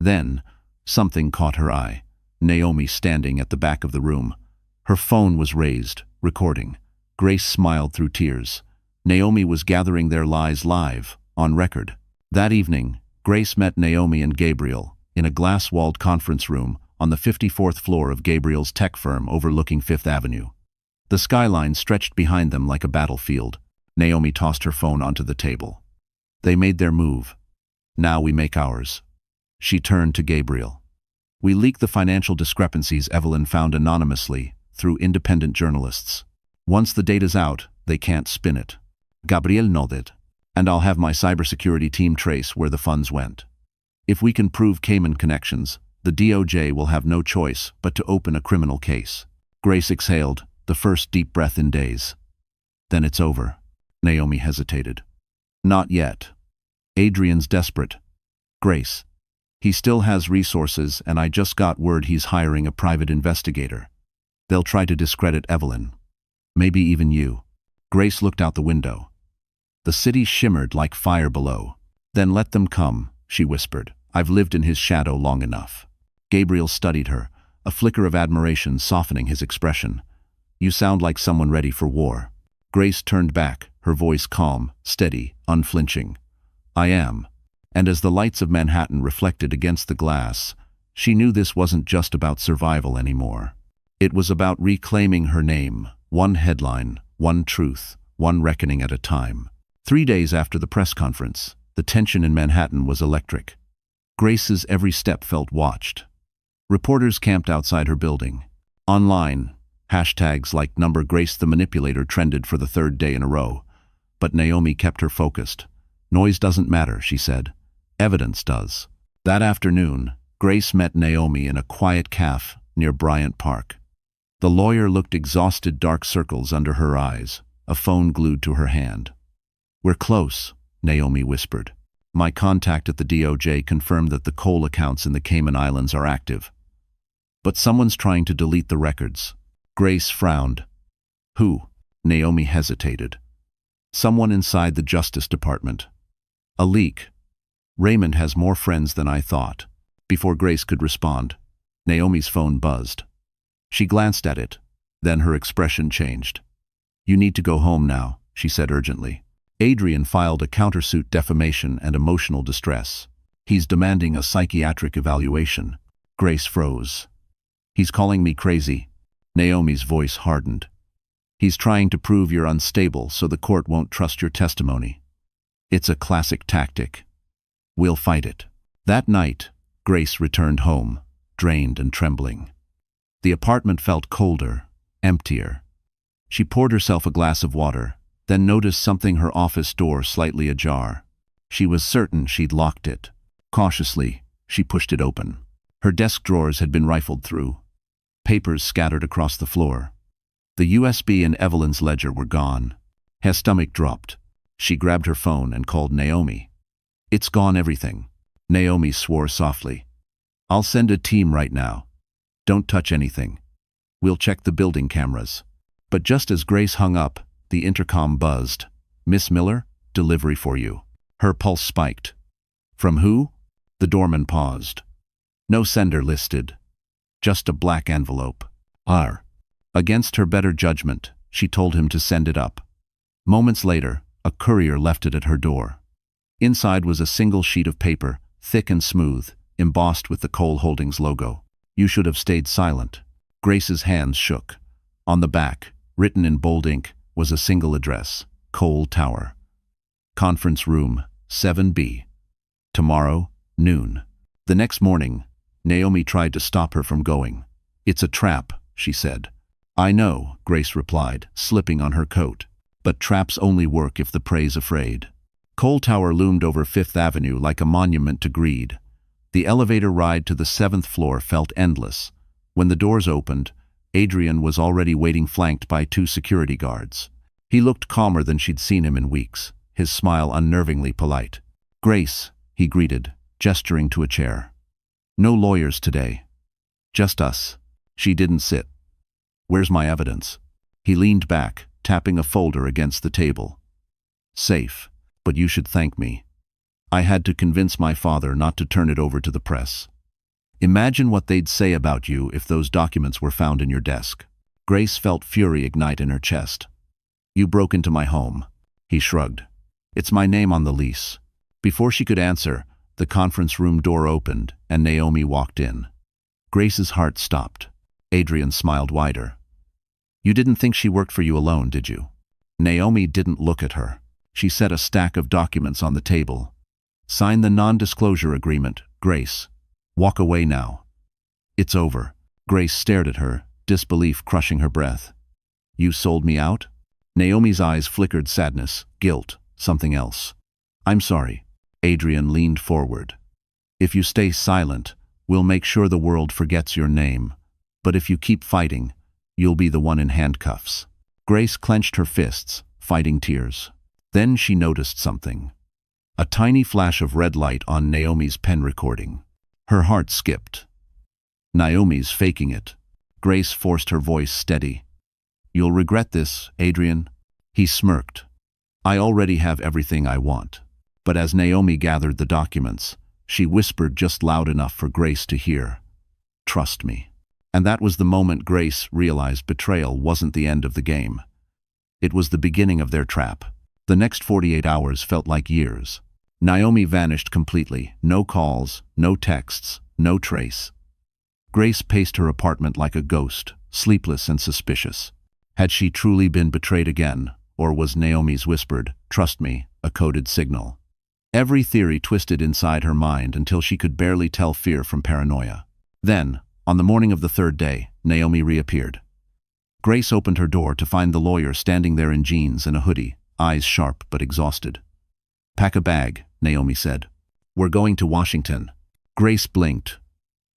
[SPEAKER 1] Then, something caught her eye. Naomi standing at the back of the room. Her phone was raised, recording. Grace smiled through tears. Naomi was gathering their lies live, on record. That evening, Grace met Naomi and Gabriel in a glass-walled conference room on the 54th floor of Gabriel's tech firm overlooking Fifth Avenue. The skyline stretched behind them like a battlefield. Naomi tossed her phone onto the table. "They made their move. Now we make ours." She turned to Gabriel. "We leaked the financial discrepancies Evelyn found anonymously through independent journalists. Once the data's out, they can't spin it." Gabriel nodded. "And I'll have my cybersecurity team trace where the funds went. If we can prove Cayman connections, the DOJ will have no choice but to open a criminal case." Grace exhaled, the first deep breath in days. "Then it's over." Naomi hesitated. "Not yet. Adrian's desperate." "Grace, he still has resources, and I just got word he's hiring a private investigator. They'll try to discredit Evelyn. Maybe even you." Grace looked out the window. The city shimmered like fire below. "Then let them come," she whispered. "I've lived in his shadow long enough." Gabriel studied her, a flicker of admiration softening his expression. "You sound like someone ready for war." Grace turned back, her voice calm, steady, unflinching. "I am." And as the lights of Manhattan reflected against the glass, she knew this wasn't just about survival anymore. It was about reclaiming her name, one headline, one truth, one reckoning at a time. 3 days after the press conference, the tension in Manhattan was electric. Grace's every step felt watched. Reporters camped outside her building. Online, hashtags like #Grace the Manipulator trended for the 3rd day in a row. But Naomi kept her focused. "Noise doesn't matter," she said. "Evidence does." That afternoon, Grace met Naomi in a quiet cafe near Bryant Park. The lawyer looked exhausted, dark circles under her eyes, a phone glued to her hand. "We're close," Naomi whispered. "My contact at the DOJ confirmed that the Cole accounts in the Cayman Islands are active. But someone's trying to delete the records." Grace frowned. "Who?" Naomi hesitated. "Someone inside the Justice Department. A leak. Raymond has more friends than I thought." Before Grace could respond, Naomi's phone buzzed. She glanced at it, then her expression changed. "You need to go home now," she said urgently. Adrian filed a countersuit defamation and emotional distress. "He's demanding a psychiatric evaluation." Grace froze. "He's calling me crazy." Naomi's voice hardened. He's trying to prove you're unstable so the court won't trust your testimony. It's a classic tactic. We'll fight it. That night, Grace returned home, drained and trembling. The apartment felt colder, emptier. She poured herself a glass of water, then noticed something, her office door slightly ajar. She was certain she'd locked it. Cautiously, she pushed it open. Her desk drawers had been rifled through. Papers scattered across the floor. The USB and Evelyn's ledger were gone. Her stomach dropped. She grabbed her phone and called Naomi. "It's gone, everything." Naomi swore softly. "I'll send a team right now. Don't touch anything. We'll check the building cameras." But just as Grace hung up, the intercom buzzed. "Miss Miller, delivery for you." Her pulse spiked. "From who?" The doorman paused. "No sender listed. Just a black envelope." Against her better judgment, she told him to send it up. Moments later, a courier left it at her door. Inside was a single sheet of paper, thick and smooth, embossed with the Cole Holdings logo. "You should have stayed silent." Grace's hands shook. On the back, written in bold ink, was a single address: Cole Tower. Conference room, 7B. Tomorrow, noon. The next morning, Naomi tried to stop her from going. "It's a trap," she said. "I know," Grace replied, slipping on her coat. "But traps only work if the prey's afraid." Cole Tower loomed over Fifth Avenue like a monument to greed. The elevator ride to the 7th floor felt endless. When the doors opened, Adrian was already waiting, flanked by 2 security guards. He looked calmer than she'd seen him in weeks, his smile unnervingly polite. "Grace," he greeted, gesturing to a chair. "No lawyers today. Just us." She didn't sit. "Where's my evidence?" He leaned back, tapping a folder against the table. "Safe, but you should thank me. I had to convince my father not to turn it over to the press. Imagine what they'd say about you if those documents were found in your desk." Grace felt fury ignite in her chest. "You broke into my home." He shrugged. "It's my name on the lease." Before she could answer, the conference room door opened and Naomi walked in. Grace's heart stopped. Adrian smiled wider. "You didn't think she worked for you alone, did you?" Naomi didn't look at her. She set a stack of documents on the table. "Sign the non-disclosure agreement, Grace. Walk away now." "It's over." Grace stared at her, disbelief crushing her breath. "You sold me out?" Naomi's eyes flickered sadness, guilt, something else. "I'm sorry." Adrian leaned forward. "If you stay silent, we'll make sure the world forgets your name. But if you keep fighting, you'll be the one in handcuffs." Grace clenched her fists, fighting tears. Then she noticed something. A tiny flash of red light on Naomi's pen recording. Her heart skipped. "Naomi's faking it." Grace forced her voice steady. "You'll regret this, Adrian." He smirked. "I already have everything I want." But as Naomi gathered the documents, she whispered just loud enough for Grace to hear. "Trust me." And that was the moment Grace realized betrayal wasn't the end of the game. It was the beginning of their trap. The next 48 hours felt like years. Naomi vanished completely. No calls, no texts, no trace. Grace paced her apartment like a ghost, sleepless and suspicious. Had she truly been betrayed again, or was Naomi's whispered, "Trust me," a coded signal? Every theory twisted inside her mind until she could barely tell fear from paranoia. Then, on the morning of the 3rd day, Naomi reappeared. Grace opened her door to find the lawyer standing there in jeans and a hoodie, eyes sharp but exhausted. "Pack a bag," Naomi said. "We're going to Washington." Grace blinked.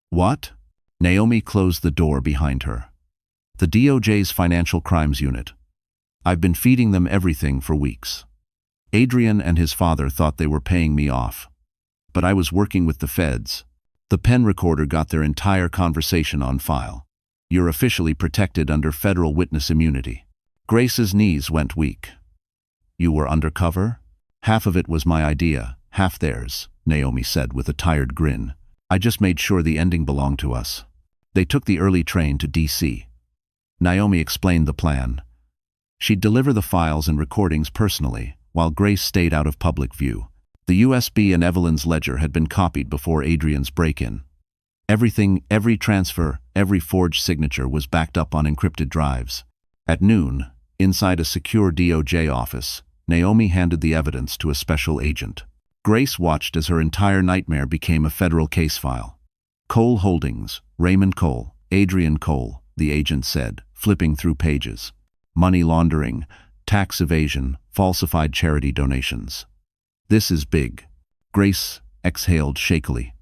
[SPEAKER 1] "What?" Naomi closed the door behind her. "The DOJ's Financial Crimes Unit. I've been feeding them everything for weeks. Adrian and his father thought they were paying me off. But I was working with the feds. The pen recorder got their entire conversation on file. You're officially protected under federal witness immunity." Grace's knees went weak. "You were undercover?" "Half of it was my idea, half theirs," Naomi said with a tired grin. "I just made sure the ending belonged to us." They took the early train to D.C. Naomi explained the plan. She'd deliver the files and recordings personally, while Grace stayed out of public view. The USB and Evelyn's ledger had been copied before Adrian's break-in. Everything, every transfer, every forged signature was backed up on encrypted drives. At noon, inside a secure DOJ office, Naomi handed the evidence to a special agent. Grace watched as her entire nightmare became a federal case file. Cole Holdings, Raymond Cole, Adrian Cole, the agent said, flipping through pages. Money laundering, tax evasion, falsified charity donations. This is big. Grace exhaled shakily.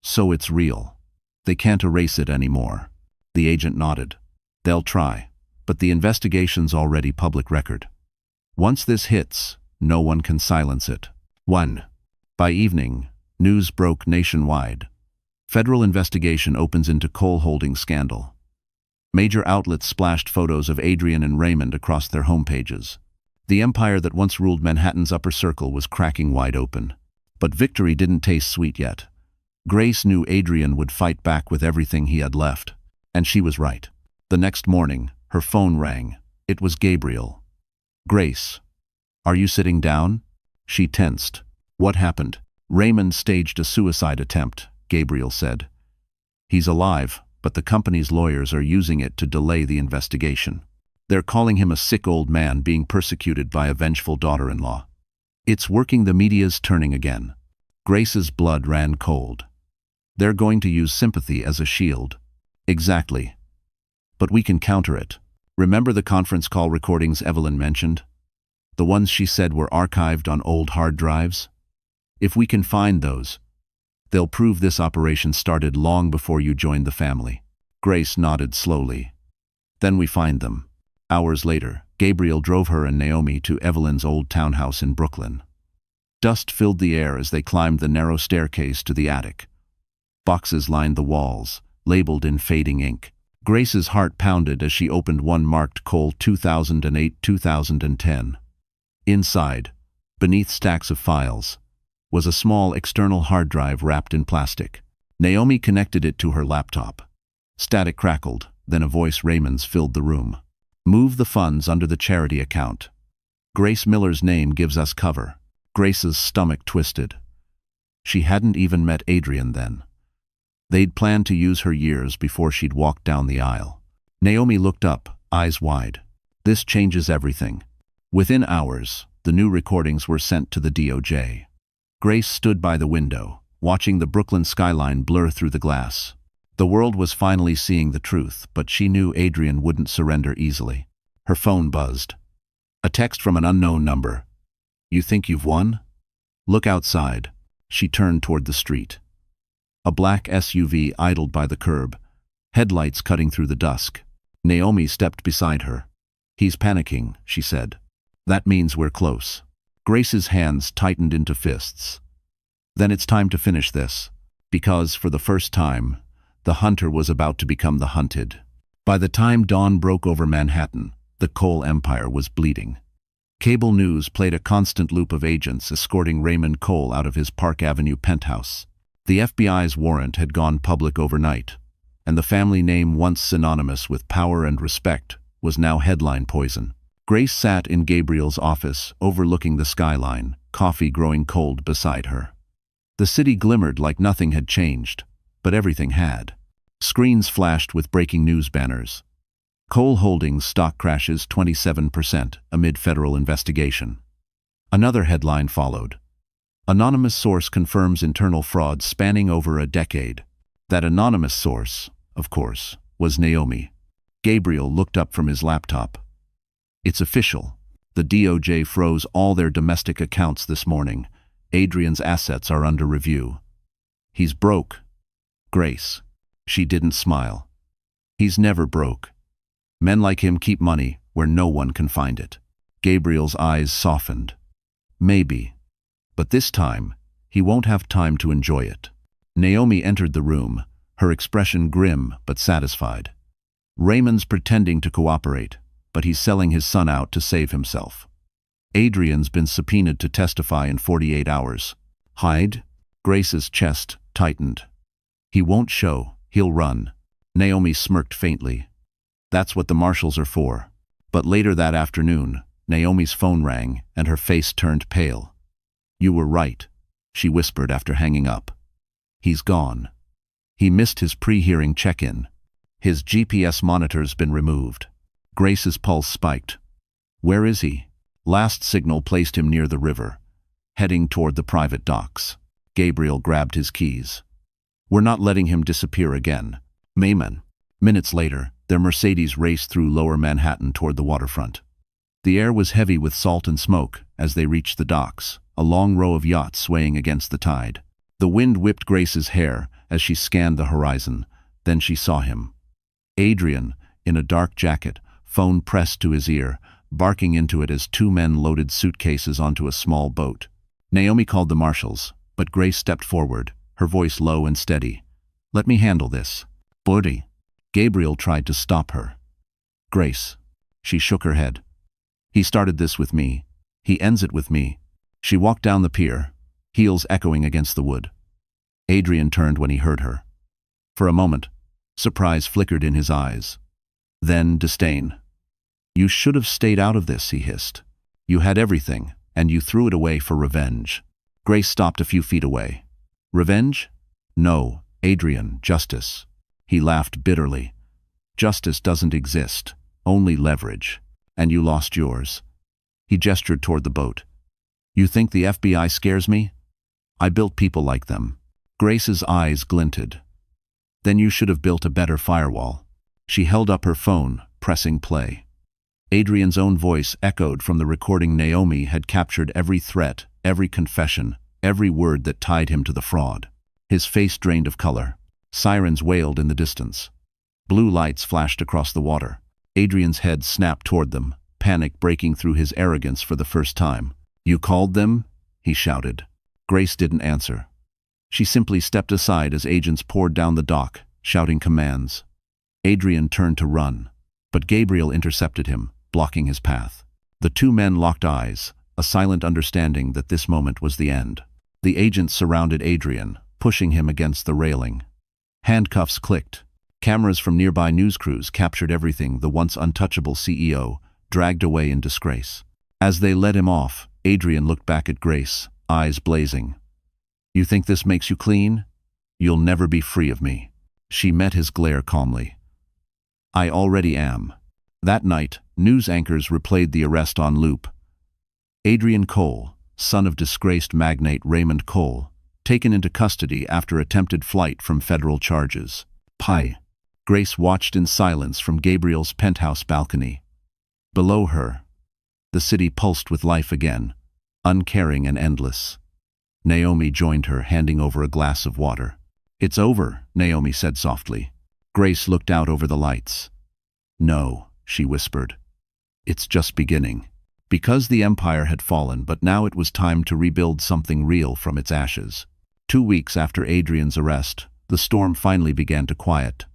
[SPEAKER 1] So it's real. They can't erase it anymore. The agent nodded. They'll try, but the investigation's already public record. Once this hits, no one can silence it. 1. By evening, news broke nationwide. Federal investigation opens into Cole Holdings scandal. Major outlets splashed photos of Adrian and Raymond across their homepages. The empire that once ruled Manhattan's upper circle was cracking wide open. But victory didn't taste sweet yet. Grace knew Adrian would fight back with everything he had left. And she was right. The next morning, her phone rang. It was Gabriel. Grace, are you sitting down? She tensed. What happened? Raymond staged a suicide attempt, Gabriel said. He's alive, but the company's lawyers are using it to delay the investigation. They're calling him a sick old man being persecuted by a vengeful daughter-in-law. It's working. The media's turning again. Grace's blood ran cold. They're going to use sympathy as a shield. Exactly. But we can counter it. Remember the conference call recordings Evelyn mentioned? The ones she said were archived on old hard drives? If we can find those, they'll prove this operation started long before you joined the family. Grace nodded slowly. Then we find them. Hours later, Gabriel drove her and Naomi to Evelyn's old townhouse in Brooklyn. Dust filled the air as they climbed the narrow staircase to the attic. Boxes lined the walls, labeled in fading ink. Grace's heart pounded as she opened one marked Cole 2008-2010. Inside, beneath stacks of files, was a small external hard drive wrapped in plastic. Naomi connected it to her laptop. Static crackled, then a voice Raymond's filled the room. Move the funds under the charity account. Grace Miller's name gives us cover. Grace's stomach twisted. She hadn't even met Adrian then. They'd planned to use her years before she'd walked down the aisle. Naomi looked up, eyes wide. This changes everything. Within hours, the new recordings were sent to the DOJ. Grace stood by the window, watching the Brooklyn skyline blur through the glass. The world was finally seeing the truth, but she knew Adrian wouldn't surrender easily. Her phone buzzed. A text from an unknown number. You think you've won? Look outside. She turned toward the street. A black SUV idled by the curb, headlights cutting through the dusk. Naomi stepped beside her. He's panicking, she said. That means we're close. Grace's hands tightened into fists. Then it's time to finish this, because for the first time, the hunter was about to become the hunted. By the time dawn broke over Manhattan, the Cole empire was bleeding. Cable news played a constant loop of agents escorting Raymond Cole out of his Park Avenue penthouse. The FBI's warrant had gone public overnight, and the family name once synonymous with power and respect was now headline poison. Grace sat in Gabriel's office, overlooking the skyline, coffee growing cold beside her. The city glimmered like nothing had changed, but everything had. Screens flashed with breaking news banners. Cole Holdings stock crashes 27% amid federal investigation. Another headline followed. Anonymous source confirms internal fraud spanning over a decade. That anonymous source, of course, was Naomi. Gabriel looked up from his laptop. It's official. The DOJ froze all their domestic accounts this morning. Adrian's assets are under review. He's broke. Grace. She didn't smile. He's never broke. Men like him keep money where no one can find it. Gabriel's eyes softened. Maybe. But this time, he won't have time to enjoy it. Naomi entered the room, her expression grim but satisfied. Raymond's pretending to cooperate, but he's selling his son out to save himself. Adrian's been subpoenaed to testify in 48 hours. Hide? Grace's chest tightened. He won't show, he'll run. Naomi smirked faintly. That's what the marshals are for. But later that afternoon, Naomi's phone rang and her face turned pale. You were right, she whispered after hanging up. He's gone. He missed his pre-hearing check-in. His GPS monitor's been removed. Grace's pulse spiked. Where is he? Last signal placed him near the river, heading toward the private docks. Gabriel grabbed his keys. We're not letting him disappear again. Mayman. Minutes later, their Mercedes raced through lower Manhattan toward the waterfront. The air was heavy with salt and smoke as they reached the docks, a long row of yachts swaying against the tide. The wind whipped Grace's hair as she scanned the horizon. Then she saw him. Adrian, in a dark jacket, phone pressed to his ear, barking into it as two men loaded suitcases onto a small boat. Naomi called the marshals, but Grace stepped forward, her voice low and steady. Let me handle this. Buddy. Gabriel tried to stop her. Grace. She shook her head. He started this with me. He ends it with me. She walked down the pier, heels echoing against the wood. Adrian turned when he heard her. For a moment, surprise flickered in his eyes. Then disdain. You should have stayed out of this, he hissed. You had everything, and you threw it away for revenge. Grace stopped a few feet away. Revenge? No, Adrian, justice. He laughed bitterly. Justice doesn't exist, only leverage. And you lost yours. He gestured toward the boat. You think the FBI scares me? I built people like them. Grace's eyes glinted. Then you should have built a better firewall. She held up her phone, pressing play. Adrian's own voice echoed from the recording. Naomi had captured every threat, every confession, every word that tied him to the fraud. His face drained of color. Sirens wailed in the distance. Blue lights flashed across the water. Adrian's head snapped toward them, panic breaking through his arrogance for the first time. You called them? He shouted. Grace didn't answer. She simply stepped aside as agents poured down the dock, shouting commands. Adrian turned to run, but Gabriel intercepted him, blocking his path. The two men locked eyes, a silent understanding that this moment was the end. The agents surrounded Adrian, pushing him against the railing. Handcuffs clicked. Cameras from nearby news crews captured everything the once untouchable CEO dragged away in disgrace. As they led him off, Adrian looked back at Grace, eyes blazing. You think this makes you clean? You'll never be free of me. She met his glare calmly. I already am. That night, news anchors replayed the arrest on loop. Adrian Cole, son of disgraced magnate Raymond Cole, taken into custody after attempted flight from federal charges. Pie. Grace watched in silence from Gabriel's penthouse balcony. Below her, the city pulsed with life again, uncaring and endless. Naomi joined her, handing over a glass of water. It's over, Naomi said softly. Grace looked out over the lights. No, she whispered. It's just beginning. Because the empire had fallen, but now it was time to rebuild something real from its ashes. 2 weeks after Adrian's arrest, the storm finally began to quiet.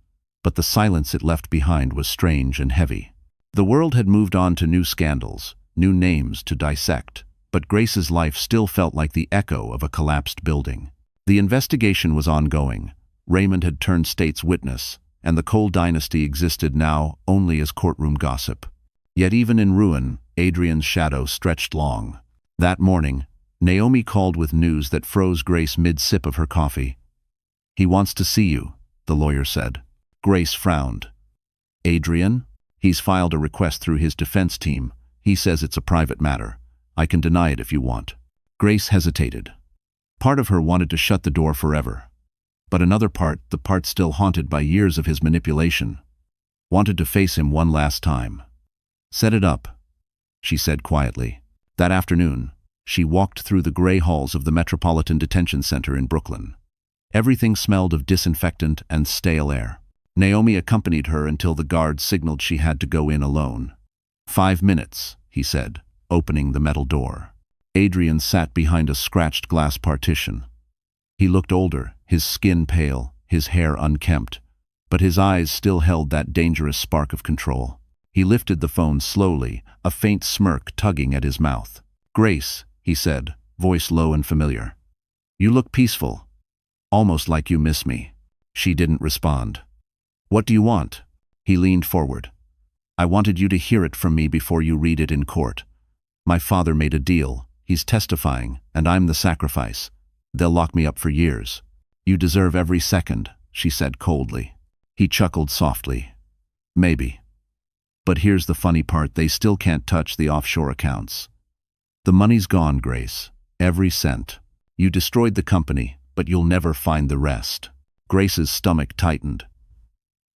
[SPEAKER 1] But the silence it left behind was strange and heavy. The world had moved on to new scandals, new names to dissect, but Grace's life still felt like the echo of a collapsed building. The investigation was ongoing. Raymond had turned state's witness, and the Cole dynasty existed now only as courtroom gossip. Yet even in ruin, Adrian's shadow stretched long. That morning, Naomi called with news that froze Grace mid-sip of her coffee. He wants to see you, the lawyer said. Grace frowned. Adrian? He's filed a request through his defense team. He says it's a private matter. I can deny it if you want. Grace hesitated. Part of her wanted to shut the door forever. But another part, the part still haunted by years of his manipulation, wanted to face him one last time. Set it up, she said quietly. That afternoon, she walked through the gray halls of the Metropolitan Detention Center in Brooklyn. Everything smelled of disinfectant and stale air. Naomi accompanied her until the guard signaled she had to go in alone. 5 minutes, he said, opening the metal door. Adrian sat behind a scratched glass partition. He looked older, his skin pale, his hair unkempt, but his eyes still held that dangerous spark of control. He lifted the phone slowly, a faint smirk tugging at his mouth. Grace, he said, voice low and familiar. You look peaceful. Almost like you miss me. She didn't respond. What do you want? He leaned forward. I wanted you to hear it from me before you read it in court. My father made a deal. He's testifying, and I'm the sacrifice. They'll lock me up for years. You deserve every second, she said coldly. He chuckled softly. Maybe. But here's the funny part, they still can't touch the offshore accounts. The money's gone, Grace. Every cent. You destroyed the company, but you'll never find the rest. Grace's stomach tightened.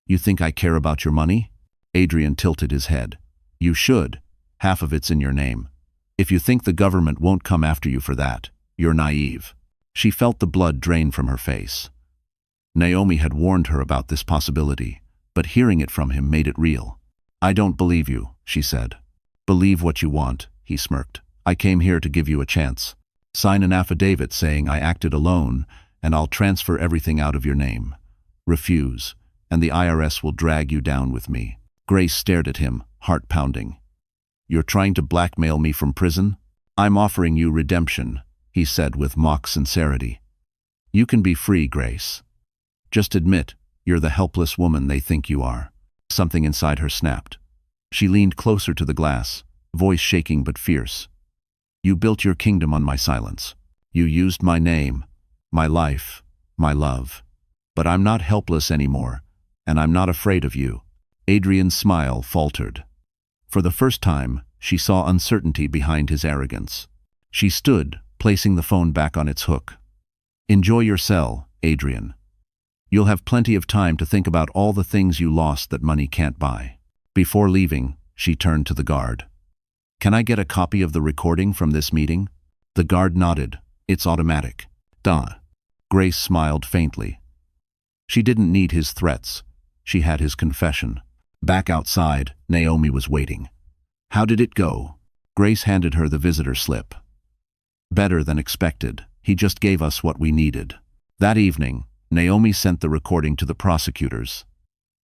[SPEAKER 1] You think I care about your money? Adrian tilted his head. You should. Half of it's in your name. If you think the government won't come after you for that, you're naive. She felt the blood drain from her face. Naomi had warned her about this possibility, but hearing it from him made it real. I don't believe you, she said. Believe what you want, he smirked. I came here to give you a chance. Sign an affidavit saying I acted alone, and I'll transfer everything out of your name. Refuse, and the IRS will drag you down with me. Grace stared at him, heart pounding. You're trying to blackmail me from prison? I'm offering you redemption, he said with mock sincerity. You can be free, Grace. Just admit you're the helpless woman they think you are. Something inside her snapped. She leaned closer to the glass, voice shaking but fierce. You built your kingdom on my silence. You used my name, my life, my love. But I'm not helpless anymore, and I'm not afraid of you. Adrian's smile faltered. For the first time, she saw uncertainty behind his arrogance. She stood, placing the phone back on its hook. Enjoy your cell, Adrian. You'll have plenty of time to think about all the things you lost that money can't buy. Before leaving, she turned to the guard. Can I get a copy of the recording from this meeting? The guard nodded. It's automatic. Duh. Grace smiled faintly. She didn't need his threats. She had his confession. Back outside, Naomi was waiting. How did it go? Grace handed her the visitor slip. Better than expected. He just gave us what we needed. That evening, Naomi sent the recording to the prosecutors.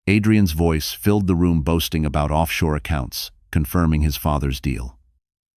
[SPEAKER 1] Adrian's voice filled the room boasting about offshore accounts, confirming his father's deal.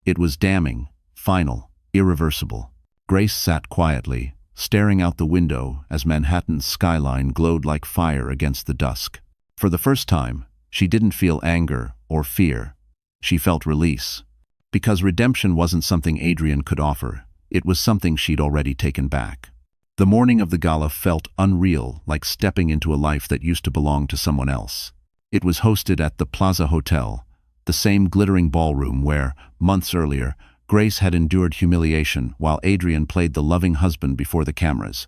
[SPEAKER 1] It was damning, final, irreversible. Grace sat quietly, staring out the window as Manhattan's skyline glowed like fire against the dusk. For the first time, she didn't feel anger or fear. She felt release. Because redemption wasn't something Adrian could offer, it was something she'd already taken back. The morning of the gala felt unreal, like stepping into a life that used to belong to someone else. It was hosted at the Plaza Hotel, the same glittering ballroom where, months earlier, Grace had endured humiliation while Adrian played the loving husband before the cameras.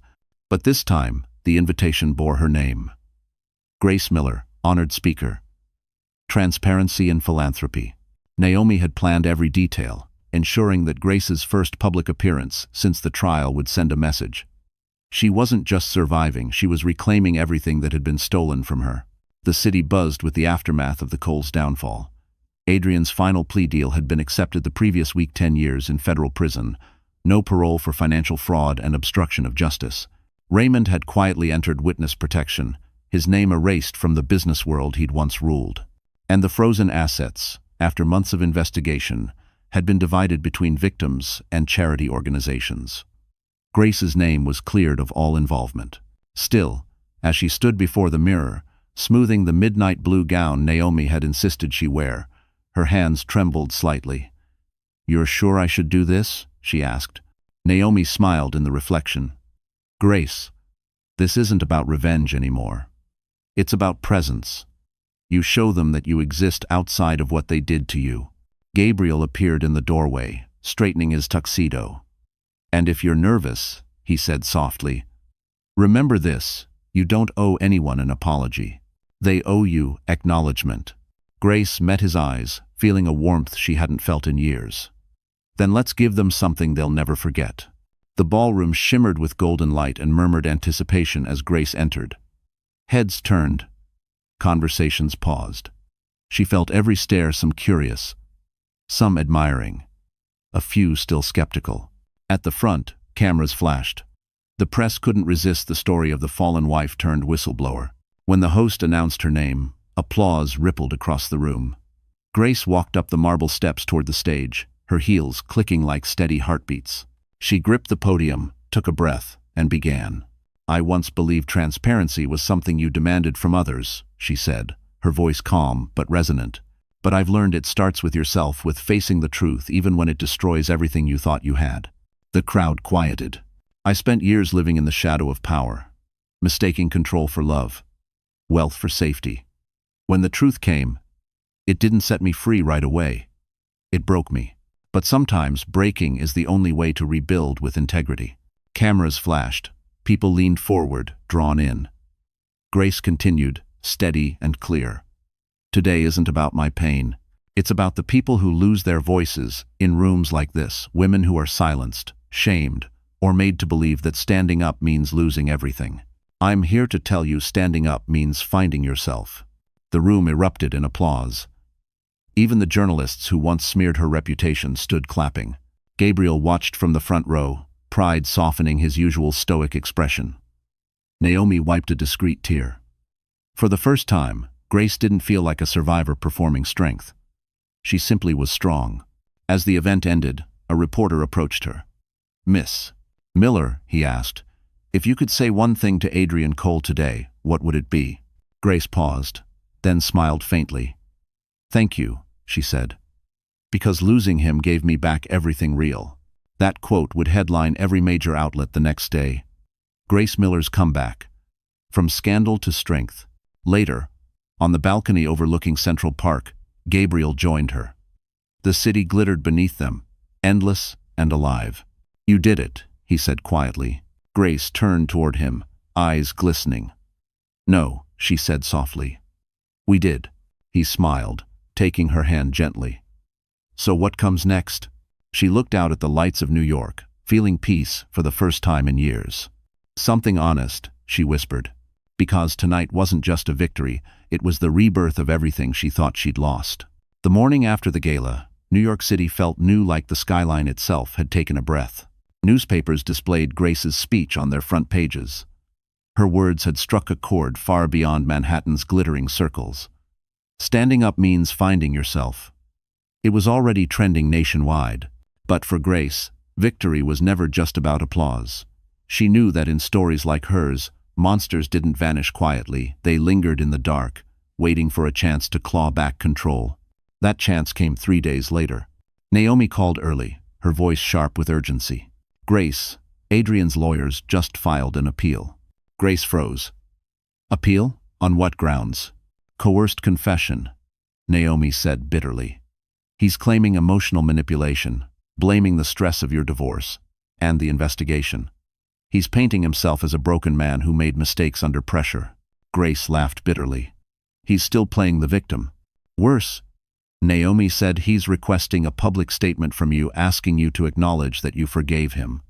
[SPEAKER 1] But this time, the invitation bore her name. Grace Miller, honored speaker. Transparency and philanthropy. Naomi had planned every detail, ensuring that Grace's first public appearance since the trial would send a message. She wasn't just surviving, she was reclaiming everything that had been stolen from her. The city buzzed with the aftermath of the Coles' downfall. Adrian's final plea deal had been accepted the previous week, 10 years in federal prison, no parole for financial fraud and obstruction of justice. Raymond had quietly entered witness protection, his name erased from the business world he'd once ruled. And the frozen assets, after months of investigation, had been divided between victims and charity organizations. Grace's name was cleared of all involvement. Still, as she stood before the mirror, smoothing the midnight blue gown Naomi had insisted she wear, her hands trembled slightly. "You're sure I should do this?" she asked. Naomi smiled in the reflection. "Grace, this isn't about revenge anymore. It's about presence. You show them that you exist outside of what they did to you." Gabriel appeared in the doorway, straightening his tuxedo. "And if you're nervous," he said softly, "remember this, you don't owe anyone an apology. They owe you acknowledgement." Grace met his eyes, feeling a warmth she hadn't felt in years. "Then let's give them something they'll never forget." The ballroom shimmered with golden light and murmured anticipation as Grace entered. Heads turned. Conversations paused. She felt every stare, some curious, some admiring, a few still skeptical. At the front, cameras flashed. The press couldn't resist the story of the fallen wife turned whistleblower. When the host announced her name, applause rippled across the room. Grace walked up the marble steps toward the stage, her heels clicking like steady heartbeats. She gripped the podium, took a breath, and began. "I once believed transparency was something you demanded from others," she said, her voice calm but resonant. "But I've learned it starts with yourself, with facing the truth even when it destroys everything you thought you had." The crowd quieted. "I spent years living in the shadow of power. mistaking control for love, wealth for safety. When the truth came, it didn't set me free right away. It broke me. But sometimes breaking is the only way to rebuild with integrity. Cameras flashed. People leaned forward, drawn in. Grace continued, steady and clear. Today isn't about my pain. It's about the people who lose their voices in rooms like this, women who are silenced, shamed, or made to believe that standing up means losing everything. I'm here to tell you standing up means finding yourself. The room erupted in applause. Even the journalists who once smeared her reputation stood clapping. Gabriel watched from the front row, pride softening his usual stoic expression. Naomi wiped a discreet tear. For the first time, Grace didn't feel like a survivor performing strength. She simply was strong. As the event ended, a reporter approached her. "Miss Miller," he asked, "if you could say one thing to Adrian Cole today, what would it be?" Grace paused, then smiled faintly. "Thank you," she said, "because losing him gave me back everything real." That quote would headline every major outlet the next day. Grace Miller's comeback. From scandal to strength. Later, on the balcony overlooking Central Park, Gabriel joined her. The city glittered beneath them, endless and alive. "You did it," he said quietly. Grace turned toward him, eyes glistening. "No," she said softly. "We did." He smiled, taking her hand gently. "So what comes next?" She looked out at the lights of New York, feeling peace for the first time in years. "Something honest," she whispered, because tonight wasn't just a victory, it was the rebirth of everything she thought she'd lost. The morning after the gala, New York City felt new, like the skyline itself had taken a breath. Newspapers displayed Grace's speech on their front pages. Her words had struck a chord far beyond Manhattan's glittering circles. Standing up means finding yourself. It was already trending nationwide. But for Grace, victory was never just about applause. She knew that in stories like hers, monsters didn't vanish quietly, they lingered in the dark, waiting for a chance to claw back control. That chance came 3 days later. Naomi called early, her voice sharp with urgency. "Grace, Adrian's lawyers just filed an appeal." Grace froze. "Appeal? On what grounds?" "Coerced confession," Naomi said bitterly. "He's claiming emotional manipulation, blaming the stress of your divorce and the investigation. He's painting himself as a broken man who made mistakes under pressure." Grace laughed bitterly. "He's still playing the victim. Worse," Naomi said, "he's requesting a public statement from you, asking you to acknowledge that you forgave him.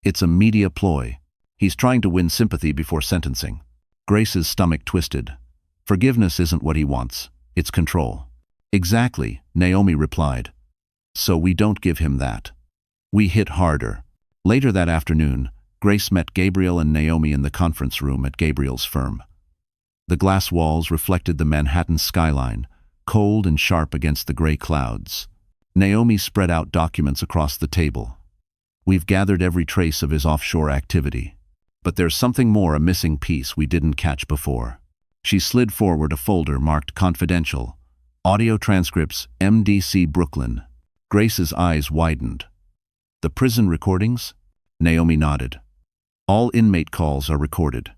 [SPEAKER 1] It's a media ploy. He's trying to win sympathy before sentencing." Grace's stomach twisted. Forgiveness isn't what he wants, it's control. "Exactly," Naomi replied. "So we don't give him that. We hit harder." Later that afternoon, Grace met Gabriel and Naomi in the conference room at Gabriel's firm. The glass walls reflected the Manhattan skyline, cold and sharp against the gray clouds. Naomi spread out documents across the table. "We've gathered every trace of his offshore activity. But there's something more, a missing piece we didn't catch before." She slid forward a folder marked "Confidential." "Audio transcripts, MDC Brooklyn." Grace's eyes widened. "The prison recordings?" Naomi nodded. "All inmate calls are recorded.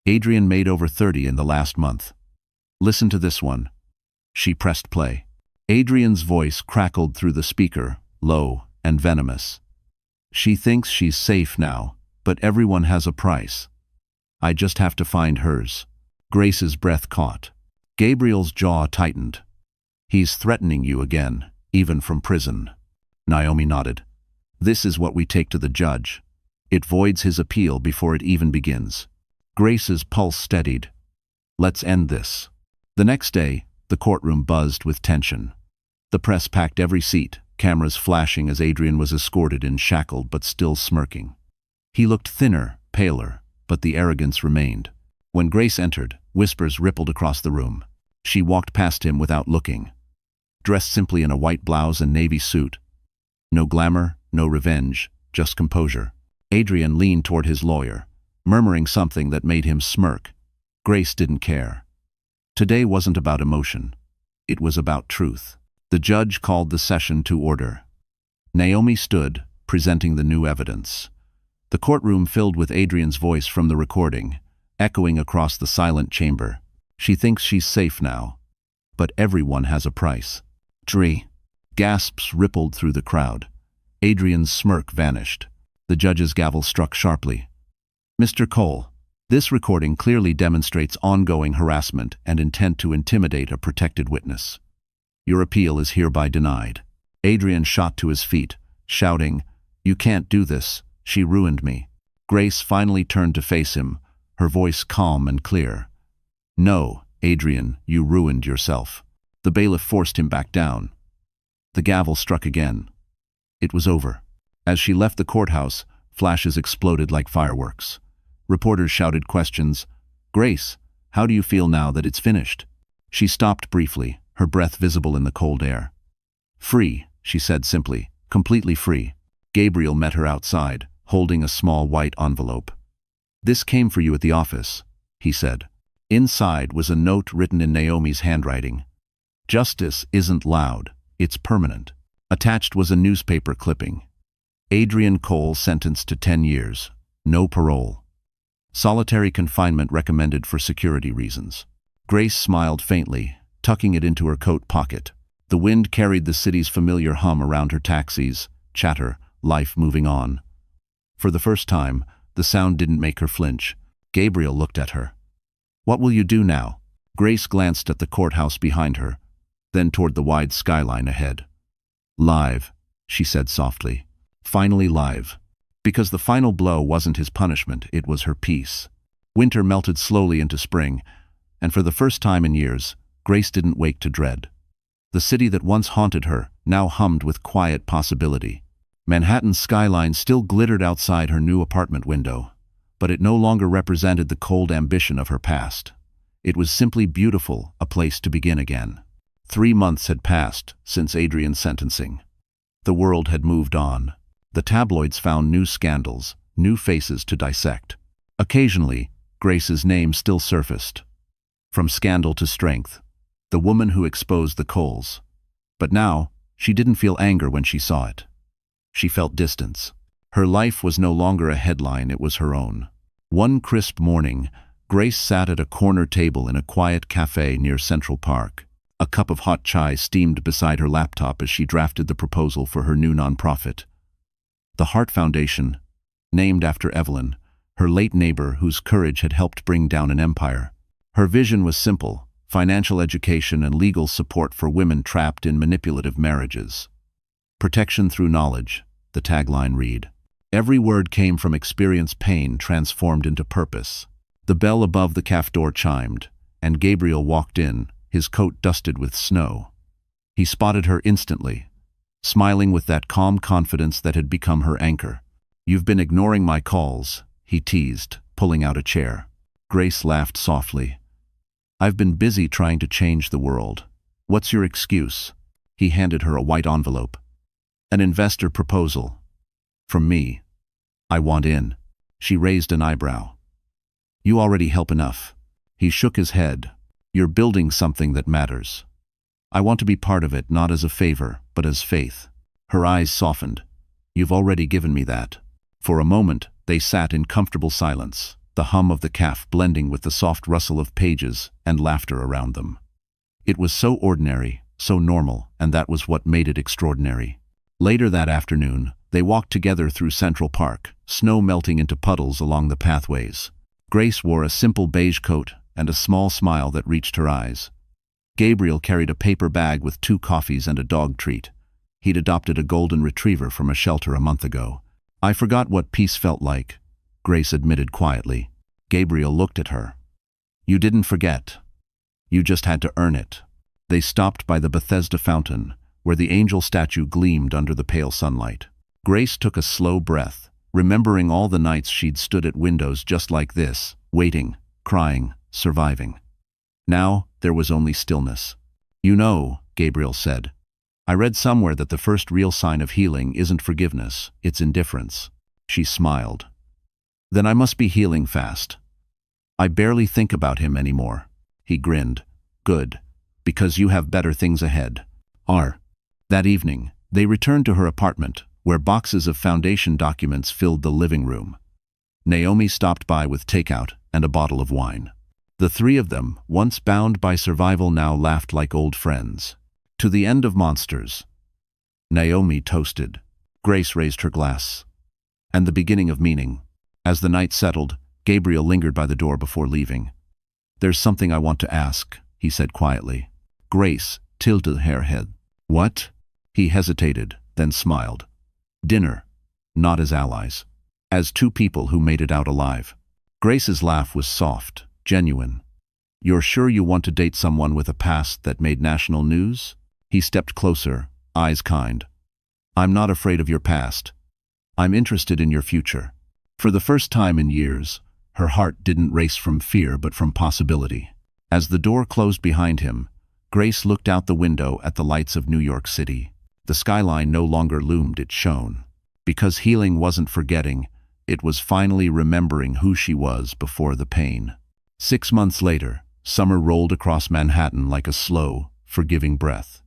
[SPEAKER 1] Adrian made over 30 in the last month. Listen to this one." She pressed play. Adrian's voice crackled through the speaker, low and venomous. "She thinks she's safe now, but everyone has a price. I just have to find hers." Grace's breath caught. Gabriel's jaw tightened. "He's threatening you again, even from prison." Naomi nodded. "This is what we take to the judge. It voids his appeal before it even begins." Grace's pulse steadied. "Let's end this." The next day, the courtroom buzzed with tension. The press packed every seat, cameras flashing as Adrian was escorted in, shackled but still smirking. He looked thinner, paler, but the arrogance remained. When Grace entered, whispers rippled across the room. She walked past him without looking. Dressed simply in a white blouse and navy suit. No glamour, no revenge, just composure. Adrian leaned toward his lawyer, murmuring something that made him smirk. Grace didn't care. Today wasn't about emotion. It was about truth. The judge called the session to order. Naomi stood, presenting the new evidence. The courtroom filled with Adrian's voice from the recording, echoing across the silent chamber. She thinks she's safe now. But everyone has a price. Tree. Gasps rippled through the crowd. Adrian's smirk vanished. The judge's gavel struck sharply. Mr. Cole, this recording clearly demonstrates ongoing harassment and intent to intimidate a protected witness. Your appeal is hereby denied. Adrian shot to his feet, shouting, "You can't do this. She ruined me." Grace finally turned to face him, her voice calm and clear. "No, Adrian, you ruined yourself." The bailiff forced him back down. The gavel struck again. It was over. As she left the courthouse, flashes exploded like fireworks. Reporters shouted questions. "Grace, how do you feel now that it's finished?" She stopped briefly, her breath visible in the cold air. "Free," she said simply, "completely free." Gabriel met her outside, holding a small white envelope. "This came for you at the office," he said. Inside was a note written in Naomi's handwriting. "Justice isn't loud, it's permanent." Attached was a newspaper clipping. Adrian Cole sentenced to 10 years, no parole. Solitary confinement recommended for security reasons. Grace smiled faintly, tucking it into her coat pocket. The wind carried the city's familiar hum around her taxis, chatter, life moving on. For the first time, the sound didn't make her flinch. Gabriel looked at her. "What will you do now?" Grace glanced at the courthouse behind her, then toward the wide skyline ahead. "Live," she said softly. "Finally live." Because the final blow wasn't his punishment, it was her peace. Winter melted slowly into spring, and for the first time in years, Grace didn't wake to dread. The city that once haunted her now hummed with quiet possibility. Manhattan's skyline still glittered outside her new apartment window, but it no longer represented the cold ambition of her past. It was simply beautiful, a place to begin again. 3 months had passed since Adrian's sentencing. The world had moved on. The tabloids found new scandals, new faces to dissect. Occasionally, Grace's name still surfaced. From scandal to strength, the woman who exposed the Coles. But now, she didn't feel anger when she saw it. She felt distance. Her life was no longer a headline, it was her own. One crisp morning, Grace sat at a corner table in a quiet cafe near Central Park. A cup of hot chai steamed beside her laptop as she drafted the proposal for her new nonprofit. The Heart Foundation, named after Evelyn, her late neighbor whose courage had helped bring down an empire. Her vision was simple: financial education and legal support for women trapped in manipulative marriages. Protection through knowledge, the tagline read. Every word came from experience, pain transformed into purpose. The bell above the cafe door chimed, and Gabriel walked in, his coat dusted with snow. He spotted her instantly, smiling with that calm confidence that had become her anchor. "You've been ignoring my calls," he teased, pulling out a chair. Grace laughed softly. "I've been busy trying to change the world. What's your excuse?" He handed her a white envelope. "An investor proposal. From me. I want in." She raised an eyebrow. "You already help enough." He shook his head. "You're building something that matters. I want to be part of it, not as a favor, but as faith." Her eyes softened. "You've already given me that." For a moment, they sat in comfortable silence, the hum of the cafe blending with the soft rustle of pages and laughter around them. It was so ordinary, so normal, and that was what made it extraordinary. Later that afternoon, they walked together through Central Park, snow melting into puddles along the pathways. Grace wore a simple beige coat and a small smile that reached her eyes. Gabriel carried a paper bag with 2 coffees and a dog treat. He'd adopted a golden retriever from a shelter a month ago. "I forgot what peace felt like," Grace admitted quietly. Gabriel looked at her. "You didn't forget. You just had to earn it." They stopped by the Bethesda fountain, where the angel statue gleamed under the pale sunlight. Grace took a slow breath, remembering all the nights she'd stood at windows just like this, waiting, crying, surviving. Now, there was only stillness. "You know," Gabriel said, "I read somewhere that the first real sign of healing isn't forgiveness, it's indifference." She smiled. "Then I must be healing fast. I barely think about him anymore." He grinned. "Good, because you have better things ahead." That evening, they returned to her apartment, where boxes of foundation documents filled the living room. Naomi stopped by with takeout, and a bottle of wine. The three of them, once bound by survival, now laughed like old friends. To the end of monsters. Naomi toasted. Grace raised her glass. And the beginning of meaning. As the night settled, Gabriel lingered by the door before leaving. "There's something I want to ask," he said quietly. Grace tilted her head. "What?" He hesitated, then smiled. "Dinner. Not as allies. As two people who made it out alive." Grace's laugh was soft, genuine. "You're sure you want to date someone with a past that made national news?" He stepped closer, eyes kind. "I'm not afraid of your past. I'm interested in your future." For the first time in years, her heart didn't race from fear but from possibility. As the door closed behind him, Grace looked out the window at the lights of New York City. The skyline no longer loomed, it shone. Because healing wasn't forgetting, it was finally remembering who she was before the pain. 6 months later, summer rolled across Manhattan like a slow, forgiving breath.